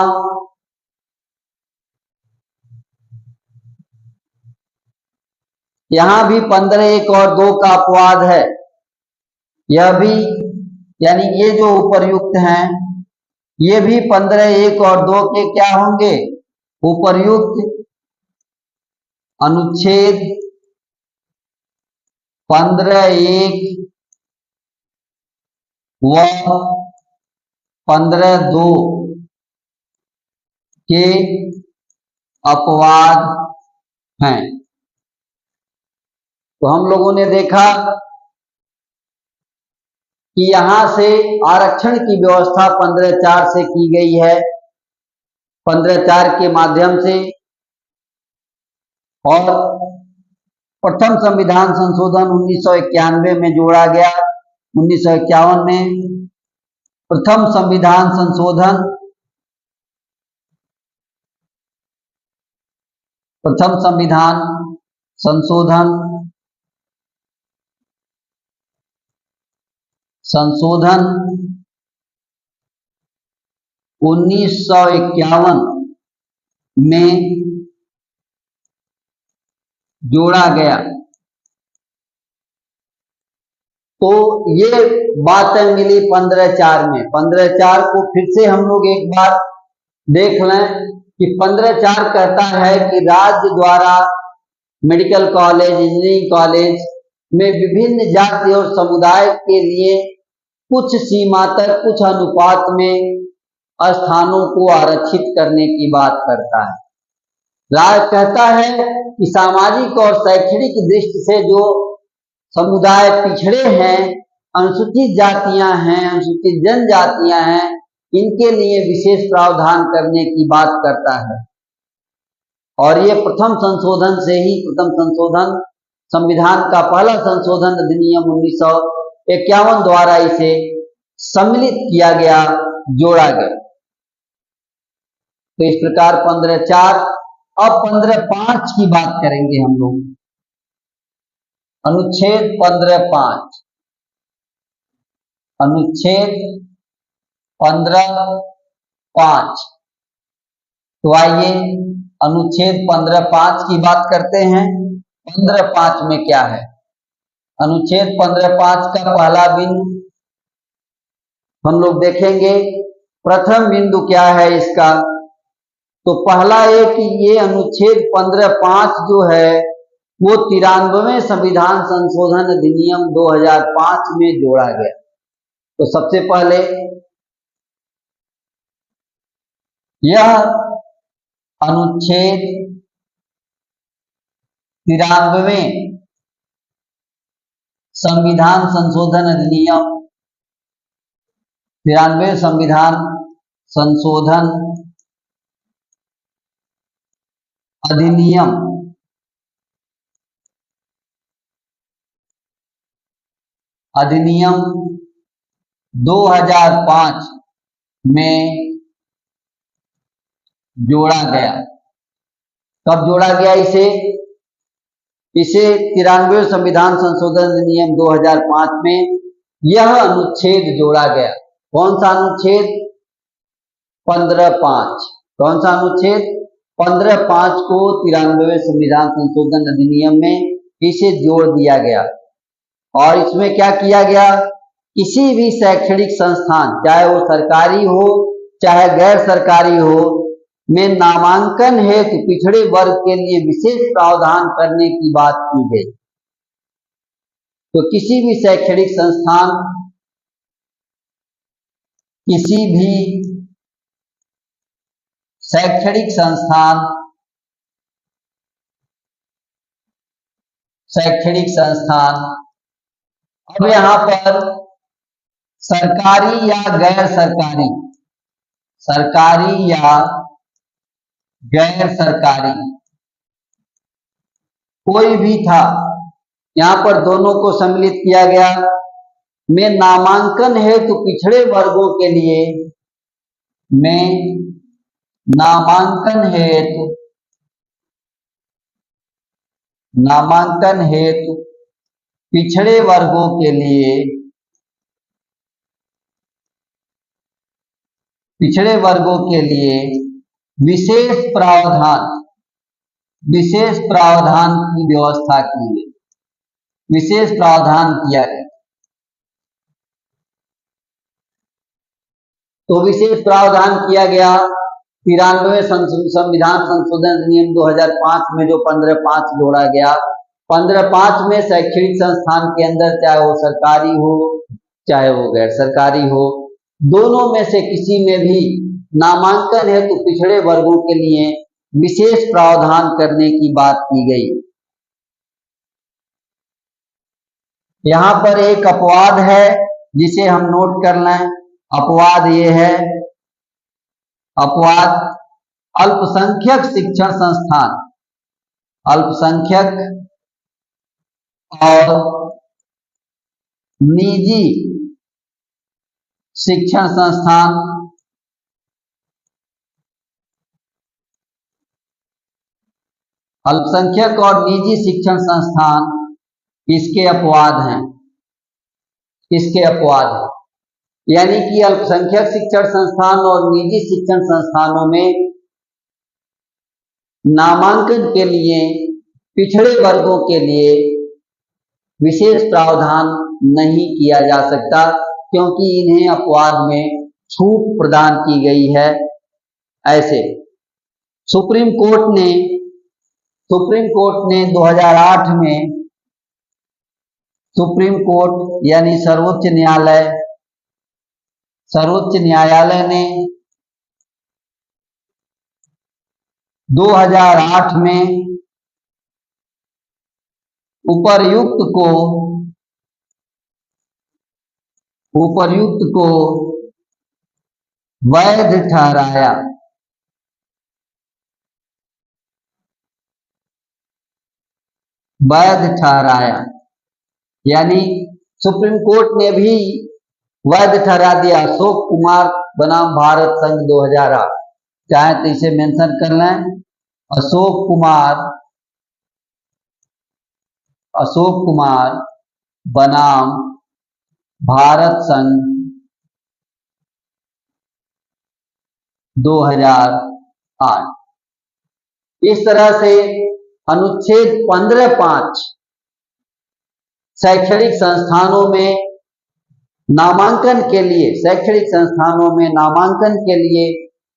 यहाँ भी 15(1) और 2 का अपवाद है। यह भी यानी ये जो उपर्युक्त हैं ये भी 15(1) और 2 के क्या होंगे? उपर्युक्त अनुच्छेद 15(1) व 15(2) के अपवाद हैं। तो हम लोगों ने देखा कि यहां से आरक्षण की व्यवस्था 15(4) से की गई है, 15(4) के माध्यम से, और प्रथम संविधान संशोधन 1991 में जोड़ा गया। 1951 में प्रथम संविधान संशोधन, प्रथम संविधान संशोधन 1951 में जोड़ा गया। तो ये बातें मिली 15(4) में। 15(4) को फिर से हम लोग एक बार देख लें कि 15(4) कहता है कि राज्य द्वारा मेडिकल कॉलेज, इंजीनियरिंग कॉलेज में विभिन्न जाति और समुदाय के लिए कुछ सीमा तक, कुछ अनुपात में स्थानों को आरक्षित करने की बात करता है। राज्य कहता है कि सामाजिक और शैक्षणिक दृष्टि से जो समुदाय पिछड़े हैं, अनुसूचित जातियां हैं, अनुसूचित जनजातियां हैं, इनके लिए विशेष प्रावधान करने की बात करता है। और ये प्रथम संशोधन से ही, प्रथम संशोधन, संविधान का पहला संशोधन अधिनियम 1951 द्वारा इसे सम्मिलित किया गया, जोड़ा गया। तो इस प्रकार 15(4। अब 15(5) की बात करेंगे हम लोग। अनुच्छेद 15(5), अनुच्छेद 15(5। तो आइए अनुच्छेद 15(5) की बात करते हैं। 15(5) में क्या है? अनुच्छेद 15(5) का पहला बिंदु हम लोग देखेंगे। प्रथम बिंदु क्या है इसका? तो पहला है कि ये अनुच्छेद 15(5) जो है वो 93वें संविधान संशोधन अधिनियम 2005 में जोड़ा गया। तो सबसे पहले यह अनुच्छेद 93वें संविधान संशोधन अधिनियम, 93वें संविधान संशोधन अधिनियम अधिनियम 2005 में जोड़ा गया। कब जोड़ा गया इसे? इसे 93वें संविधान संशोधन अधिनियम 2005 में यह अनुच्छेद जोड़ा गया। कौन सा अनुच्छेद? 15(5). कौन सा अनुच्छेद? 15(5) को 93वें संविधान संशोधन अधिनियम में इसे जोड़ दिया गया। और इसमें क्या किया गया? किसी भी शैक्षणिक संस्थान, चाहे वो सरकारी हो चाहे गैर सरकारी हो, में नामांकन हेतु पिछड़े वर्ग के लिए विशेष प्रावधान करने की बात की गई। तो किसी भी शैक्षणिक संस्थान, किसी भी शैक्षणिक संस्थान, शैक्षणिक संस्थान। अब यहां पर सरकारी या गैर सरकारी, सरकारी या गैर सरकारी कोई भी था, यहां पर दोनों को सम्मिलित किया गया। में नामांकन हेतु पिछड़े वर्गों के लिए, में नामांकन हेतु, नामांकन हेतु पिछड़े वर्गों के लिए, पिछड़े वर्गों के लिए विशेष प्रावधान, विशेष प्रावधान की व्यवस्था की गई, विशेष प्रावधान किया गया। तो विशेष प्रावधान किया गया 93वें संविधान संशोधन अधिनियम 2005 में जो 15(5) जोड़ा गया। 15(5) में शैक्षणिक संस्थान के अंदर चाहे वो सरकारी हो चाहे वो गैर सरकारी हो, दोनों में से किसी में भी नामांकन हेतु पिछड़े वर्गों के लिए विशेष प्रावधान करने की बात की गई। यहां पर एक अपवाद है जिसे हम नोट कर लें। अपवाद ये है, अपवाद अल्पसंख्यक शिक्षण संस्थान, अल्पसंख्यक और निजी शिक्षण संस्थान, अल्पसंख्यक और निजी शिक्षण संस्थान इसके अपवाद हैं, इसके अपवाद हैं। यानी कि अल्पसंख्यक शिक्षण संस्थान और निजी शिक्षण संस्थानों में नामांकन के लिए पिछड़े वर्गों के लिए विशेष प्रावधान नहीं किया जा सकता, क्योंकि इन्हें अपवाद में छूट प्रदान की गई है। ऐसे सुप्रीम कोर्ट ने 2008 में, सुप्रीम कोर्ट यानी सर्वोच्च न्यायालय ने 2008 में उपर्युक्त को वैध ठहराया, वैध ठहराया। यानी सुप्रीम कोर्ट ने भी वैध ठहरा दिया। अशोक कुमार बनाम भारत संघ 2008, चाहे तो इसे मेंशन कर लें, अशोक कुमार बनाम भारत संघ 2008। इस तरह से अनुच्छेद 15(5) शैक्षणिक संस्थानों में नामांकन के लिए, शैक्षणिक संस्थानों में नामांकन के लिए,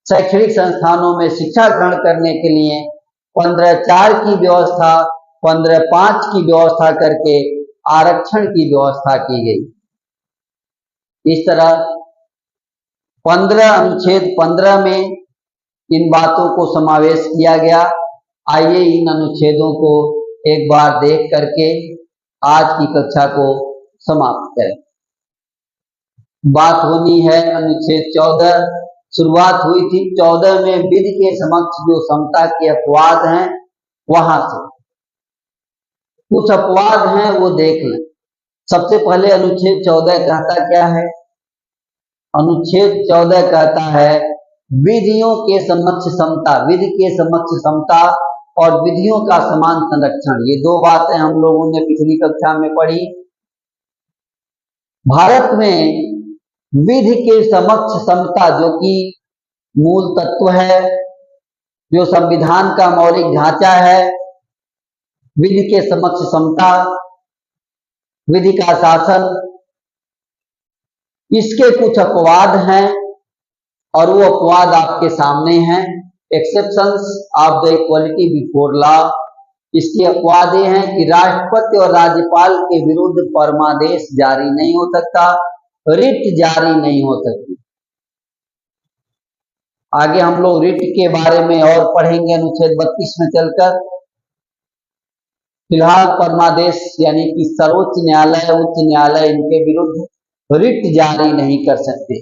शैक्षणिक संस्थानों में शिक्षा ग्रहण करने के लिए 15(4) की व्यवस्था 15(5) की व्यवस्था करके आरक्षण की व्यवस्था की गई। इस तरह 15 अनुच्छेद 15 में इन बातों को समावेश किया गया। आइए इन अनुच्छेदों को एक बार देख करके आज की कक्षा को समाप्त करें। बात होनी है अनुच्छेद 14। शुरुआत हुई थी 14 में विधि के समक्ष जो समता के अपवाद हैं वहां से कुछ अपवाद हैं वो देख लें। सबसे पहले अनुच्छेद 14 कहता क्या है? अनुच्छेद 14 कहता है विधियों के समक्ष समता, विधि के समक्ष समता और विधियों का समान संरक्षण। ये दो बातें हम लोगों ने पिछली कक्षा में पढ़ी। भारत में विधि के समक्ष समता जो कि मूल तत्व है, जो संविधान का मौलिक ढांचा है, विधि के समक्ष समता, विधि का शासन, इसके कुछ अपवाद हैं और वो अपवाद आपके सामने हैं। Exceptions of the equality before law. इसके अपवाद ये हैं कि राष्ट्रपति और राज्यपाल के विरुद्ध फरमादेश जारी नहीं हो सकता, रिट जारी नहीं हो सकती। आगे हम लोग रिट के बारे में और पढ़ेंगे अनुच्छेद 32 में चलकर। फिलहाल परमादेश यानी कि सर्वोच्च न्यायालय, उच्च न्यायालय इनके विरुद्ध रिट जारी नहीं कर सकते।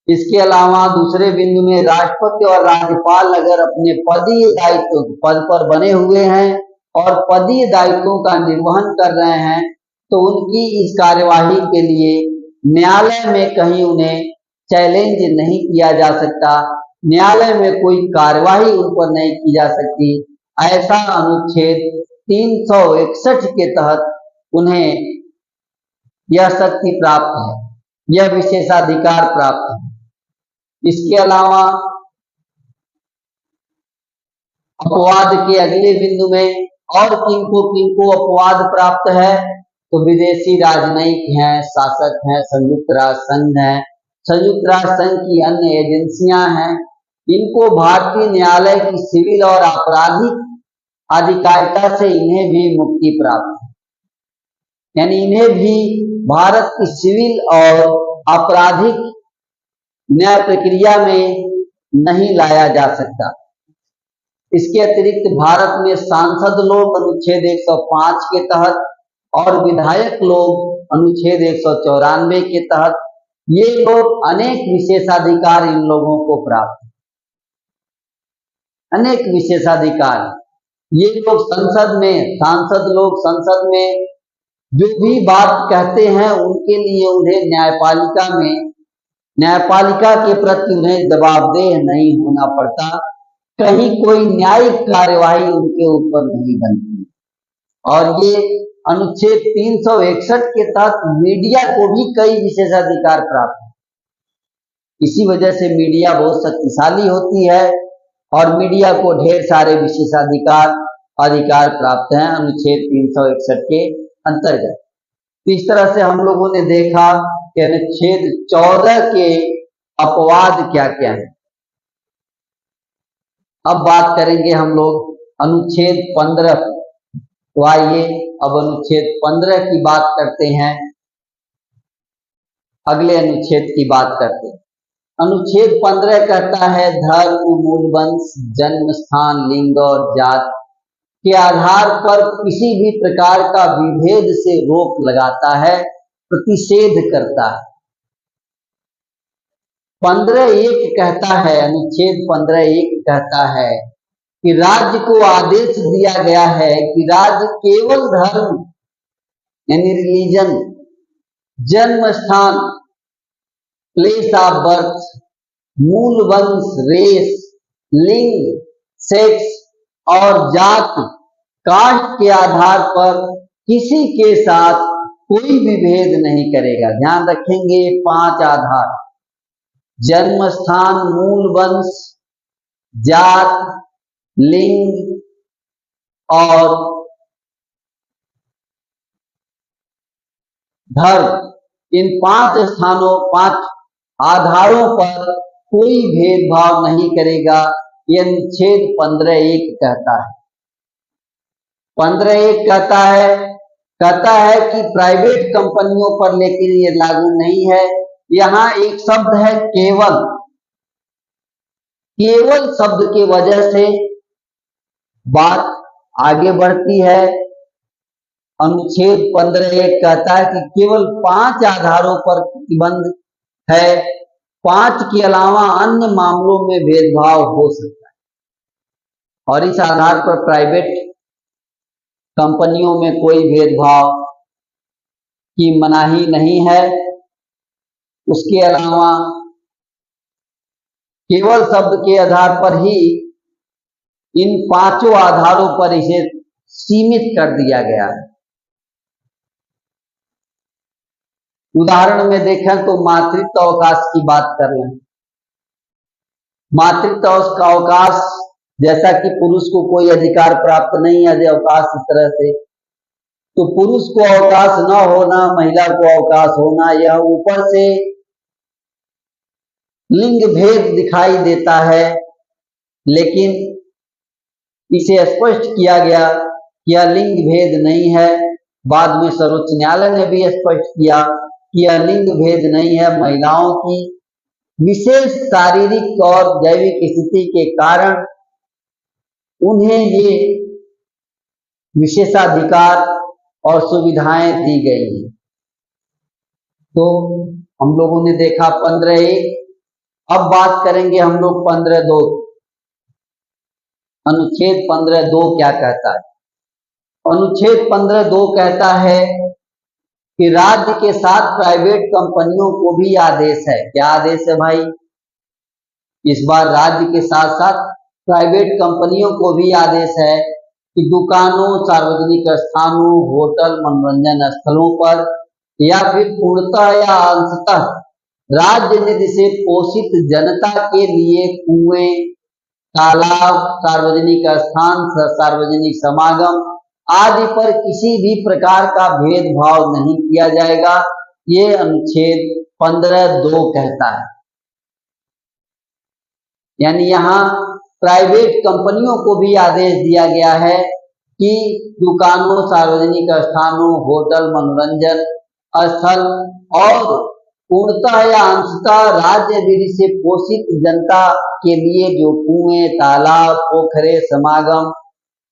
इसके अलावा दूसरे बिंदु में राष्ट्रपति और राज्यपाल अगर अपने पदीय दायित्व पद पर बने हुए हैं और पदीय दायित्वों का निर्वहन कर रहे हैं तो उनकी इस कार्यवाही के लिए न्यायालय में कहीं उन्हें चैलेंज नहीं किया जा सकता, न्यायालय में कोई कार्यवाही उन पर नहीं की जा सकती। ऐसा अनुच्छेद 361 के तहत उन्हें यह शक्ति प्राप्त है, यह विशेषाधिकार प्राप्त है। इसके अलावा अपवाद के अगले बिंदु में और किनको अपवाद प्राप्त है तो विदेशी राजनयिक हैं, शासक हैं, संयुक्त राष्ट्र संघ है, संयुक्त राष्ट्र संघ की अन्य एजेंसियां हैं, इनको भारतीय न्यायालय की सिविल और आपराधिक अधिकारिता से इन्हें भी मुक्ति प्राप्त है, यानी इन्हें भी भारत की सिविल और आपराधिक न्याय प्रक्रिया में नहीं लाया जा सकता। इसके अतिरिक्त भारत में सांसद लोग अनुच्छेद 105 के तहत और विधायक लोग अनुच्छेद 194 के तहत ये लोग अनेक विशेषाधिकार इन लोगों को प्राप्त है, अनेक विशेषाधिकार। ये लोग संसद में, सांसद लोग संसद में जो भी बात कहते हैं उनके लिए उन्हें न्यायपालिका के प्रति उन्हें जवाबदेह नहीं होना पड़ता, कहीं कोई न्यायिक कार्यवाही उनके ऊपर नहीं बनती। और ये अनुच्छेद 361 के तहत मीडिया को भी कई विशेषाधिकार प्राप्त है। इसी वजह से मीडिया बहुत शक्तिशाली होती है और मीडिया को ढेर सारे विशेषाधिकार प्राप्त हैं अनुच्छेद 361 के अंतर्गत। इस तरह से हम लोगों ने देखा कि अनुच्छेद 14 के अपवाद क्या क्या है। अब बात करेंगे हम लोग अनुच्छेद 15। तो आइए अब अनुच्छेद 15 की बात करते हैं, अगले अनुच्छेद की बात करते हैं। अनुच्छेद 15 कहता है धर्म, मूल वंश, जन्म स्थान, लिंग और जात के आधार पर किसी भी प्रकार का विभेद से रोक लगाता है, प्रतिषेध करता है। 15(1) कहता है, अनुच्छेद 15(1) कहता है कि राज्य को आदेश दिया गया है कि राज्य केवल धर्म यानी रिलीजन, जन्म स्थान प्लेस ऑफ बर्थ, मूल वंश रेस, लिंग सेक्स और जात कास्ट के आधार पर किसी के साथ कोई भी भेद नहीं करेगा। ध्यान रखेंगे 5 आधार: जन्म स्थान, मूल वंश, जात, लिंग और धर्म। इन 5 आधारों पर कोई भेदभाव नहीं करेगा, यह अनुच्छेद 15(1) कहता है। 15(1) कहता है कि प्राइवेट कंपनियों पर लेकिन ये लागू नहीं है। यहाँ एक शब्द है केवल, केवल शब्द की वजह से बात आगे बढ़ती है। अनुच्छेद 15(1) कहता है कि केवल 5 आधारों पर प्रतिबंध है, 5 के अलावा अन्य मामलों में भेदभाव हो सकता है और इस आधार पर प्राइवेट कंपनियों में कोई भेदभाव की मनाही नहीं है। उसके अलावा केवल शब्द के आधार पर ही इन 5 आधारों पर इसे सीमित कर दिया गया है। उदाहरण में देखें तो मातृत्व अवकाश की बात कर लें। मातृत्व का अवकाश, जैसा कि पुरुष को कोई अधिकार प्राप्त नहीं है अवकाश इस तरह से, तो पुरुष को अवकाश न होना, महिला को अवकाश होना, यह ऊपर से लिंग भेद दिखाई देता है, लेकिन इसे स्पष्ट किया गया कि यह लिंग भेद नहीं है। बाद में सर्वोच्च न्यायालय ने भी स्पष्ट किया कि यह लिंग भेद नहीं है, महिलाओं की विशेष शारीरिक और जैविक स्थिति के कारण उन्हें ये विशेषाधिकार और सुविधाएं दी गई हैं। तो हम लोगों ने देखा 15(1). अब बात करेंगे हम लोग 15(2). अनुच्छेद 15(2) क्या कहता है? अनुच्छेद 15(2) कहता है कि राज्य के साथ प्राइवेट कंपनियों को भी आदेश है। क्या आदेश है भाई? इस बार राज्य के साथ साथ प्राइवेट कंपनियों को भी आदेश है कि दुकानों, सार्वजनिक स्थानों, होटल, मनोरंजन स्थलों पर या फिर पूर्णतः या अंशतः राज्य निधि से पोषित जनता के लिए कुएं, तालाब, सार्वजनिक स्थान, सार्वजनिक समागम आदि पर किसी भी प्रकार का भेदभाव नहीं किया जाएगा। ये अनुच्छेद 15(2) कहता है। यानी यहाँ प्राइवेट कंपनियों को भी आदेश दिया गया है कि दुकानों, सार्वजनिक स्थानों, होटल, मनोरंजन स्थल और पूर्णतः या अंशतः राज्य विधि से पोषित जनता के लिए जो कुएं, तालाब, पोखरे, समागम,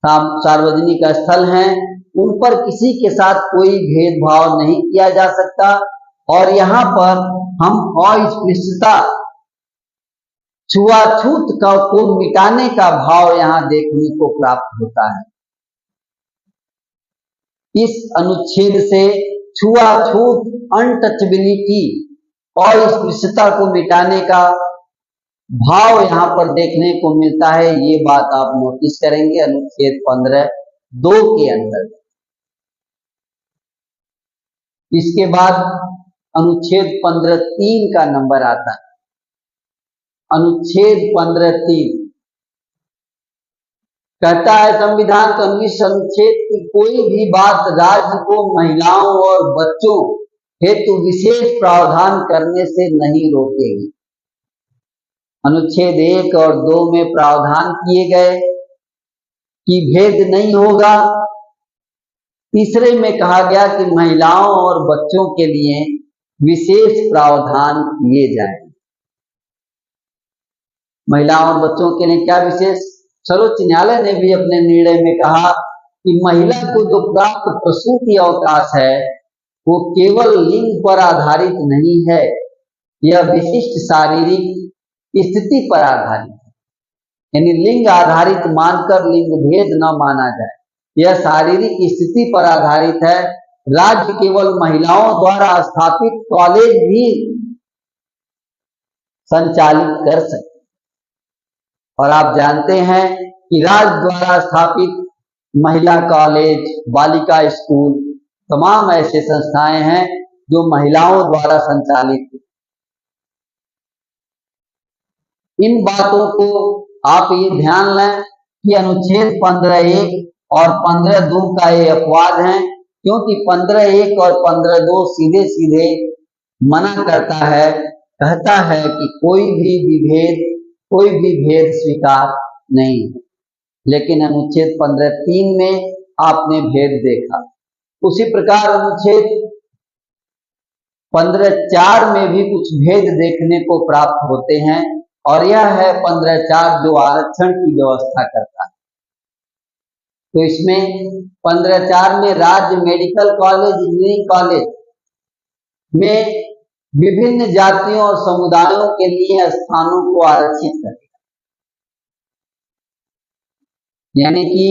सार्वजनिक स्थल हैं, उन पर किसी के साथ कोई भेदभाव नहीं किया जा सकता। और यहाँ पर हम अस्पृश्यता, छुआछूत को मिटाने का भाव यहाँ देखने को प्राप्त होता है। इस अनुच्छेद से छुआछूत, अनटचबिलिटी और अस्पृश्यता को मिटाने का भाव यहाँ पर देखने को मिलता है। ये बात आप नोटिस करेंगे अनुच्छेद 15(2) के अंदर। इसके बाद अनुच्छेद 15(3) का नंबर आता है। अनुच्छेद 15(3) कहता है संविधान का 19 अनुच्छेद की कोई भी बात राज्य को महिलाओं और बच्चों हेतु विशेष प्रावधान करने से नहीं रोकेगी। अनुच्छेद 1 और 2 में प्रावधान किए गए कि भेद नहीं होगा। तीसरे में कहा गया कि महिलाओं और बच्चों के लिए विशेष प्रावधान किए जाएं। महिलाओं और बच्चों के लिए क्या विशेष? सर्वोच्च न्यायालय ने भी अपने निर्णय में कहा कि महिला को जो प्राप्त प्रसूति अवकाश है वो केवल लिंग पर आधारित नहीं है, यह विशिष्ट शारीरिक स्थिति पर आधारित है। यानी लिंग आधारित मानकर लिंग भेद न माना जाए, यह शारीरिक स्थिति पर आधारित है। राज्य केवल महिलाओं द्वारा स्थापित कॉलेज भी संचालित कर सकते। और आप जानते हैं कि राज्य द्वारा स्थापित महिला कॉलेज, बालिका स्कूल, तमाम ऐसे संस्थाएं हैं जो महिलाओं द्वारा संचालित। इन बातों को आप ये ध्यान लें कि अनुच्छेद 15(1) और 15(2) का ये अपवाद है, क्योंकि 15(1) और 15(2) सीधे सीधे मना करता है, कहता है कि कोई भी भेद स्वीकार नहीं है। लेकिन अनुच्छेद 15(3) में आपने भेद देखा। उसी प्रकार अनुच्छेद 15(4) में भी कुछ भेद देखने को प्राप्त होते हैं, और यह है 15(4) जो आरक्षण की व्यवस्था करता है। तो इसमें 15(4) में राज्य मेडिकल कॉलेज, इंजीनियरिंग कॉलेज में विभिन्न जातियों और समुदायों के लिए स्थानों को आरक्षित करेगा। यानी कि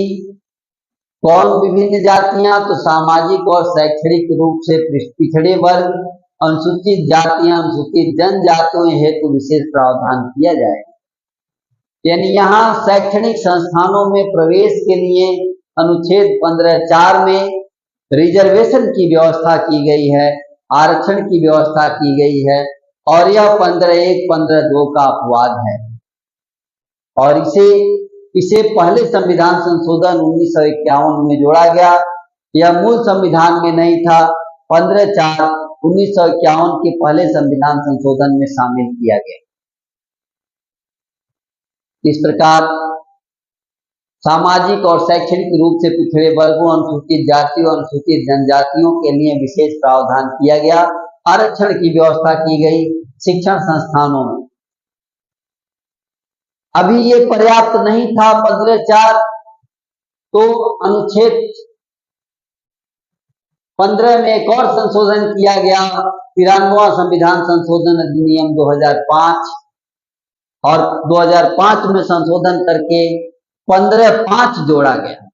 कौन विभिन्न जातियां? तो सामाजिक और शैक्षणिक रूप से पिछड़े वर्ग, अनुसूचित जातियां, अनुसूचित जनजातियों हेतु विशेष प्रावधान किया जाएगा। यानी यहाँ शैक्षणिक संस्थानों में प्रवेश के लिए अनुच्छेद 15(4) में रिजर्वेशन की व्यवस्था की गई है, आरक्षण की व्यवस्था की गई है, और यह 15(1), 15(2) का अपवाद है। और इसे पहले संविधान संशोधन 1951 में जोड़ा गया। यह मूल संविधान में नहीं था, 15(4) 1951 के पहले संविधान संशोधन में शामिल किया गया। इस प्रकार सामाजिक और शैक्षणिक रूप से पिछड़े वर्गों, अनुसूचित जातियों, अनुसूचित जनजातियों के लिए विशेष प्रावधान किया गया, आरक्षण की व्यवस्था की गई शिक्षण संस्थानों में। अभी ये पर्याप्त नहीं था 15(4), तो अनुच्छेद 15 में एक और संशोधन किया गया, 93वां संविधान संशोधन अधिनियम 2005, और 2005 में संशोधन करके 15(5) जोड़ा गया।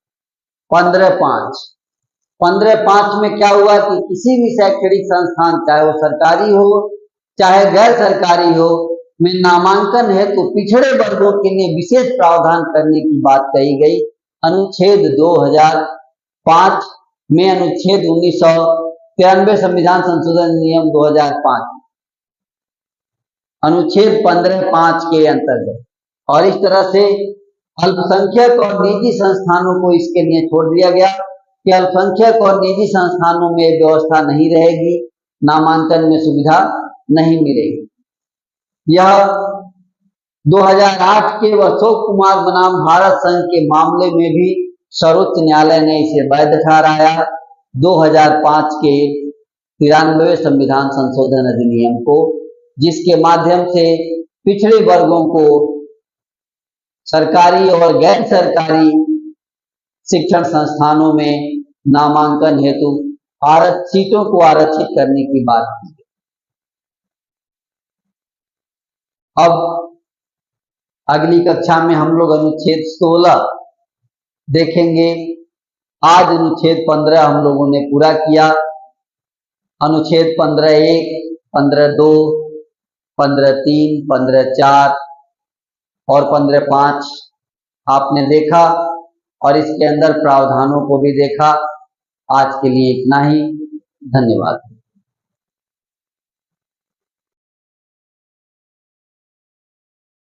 15(5) में क्या हुआ कि किसी भी शैक्षणिक संस्थान, चाहे वो सरकारी हो चाहे गैर सरकारी हो, में नामांकन हेतु पिछड़े वर्गों के लिए विशेष प्रावधान करने की बात कही गई। अनुच्छेद 2005 में अनुच्छेद 1993 संविधान संशोधन अधिनियम 2005 अनुच्छेद 15(5) के अंतर्गत, और इस तरह से अल्पसंख्यक और निजी संस्थानों को इसके लिए छोड़ दिया गया कि अल्पसंख्यक और निजी संस्थानों में व्यवस्था नहीं रहेगी, नामांकन में सुविधा नहीं मिलेगी। यह 2008 के अशोक कुमार बनाम भारत संघ के मामले में भी सर्वोच्च न्यायालय ने इसे वैध ठहराया, 2005 के 93वें संविधान संशोधन अधिनियम को, जिसके माध्यम से पिछड़े वर्गों को सरकारी और गैर सरकारी शिक्षण संस्थानों में नामांकन हेतु सीटों को आरक्षित करने की बात की। अब अगली कक्षा में हम लोग अनुच्छेद 16 देखेंगे। आज अनुच्छेद 15 हम लोगों ने पूरा किया। अनुच्छेद 15(1), 15(2), 15(3), 15(4) और 15(5) आपने देखा, और इसके अंदर प्रावधानों को भी देखा। आज के लिए इतना ही, धन्यवाद।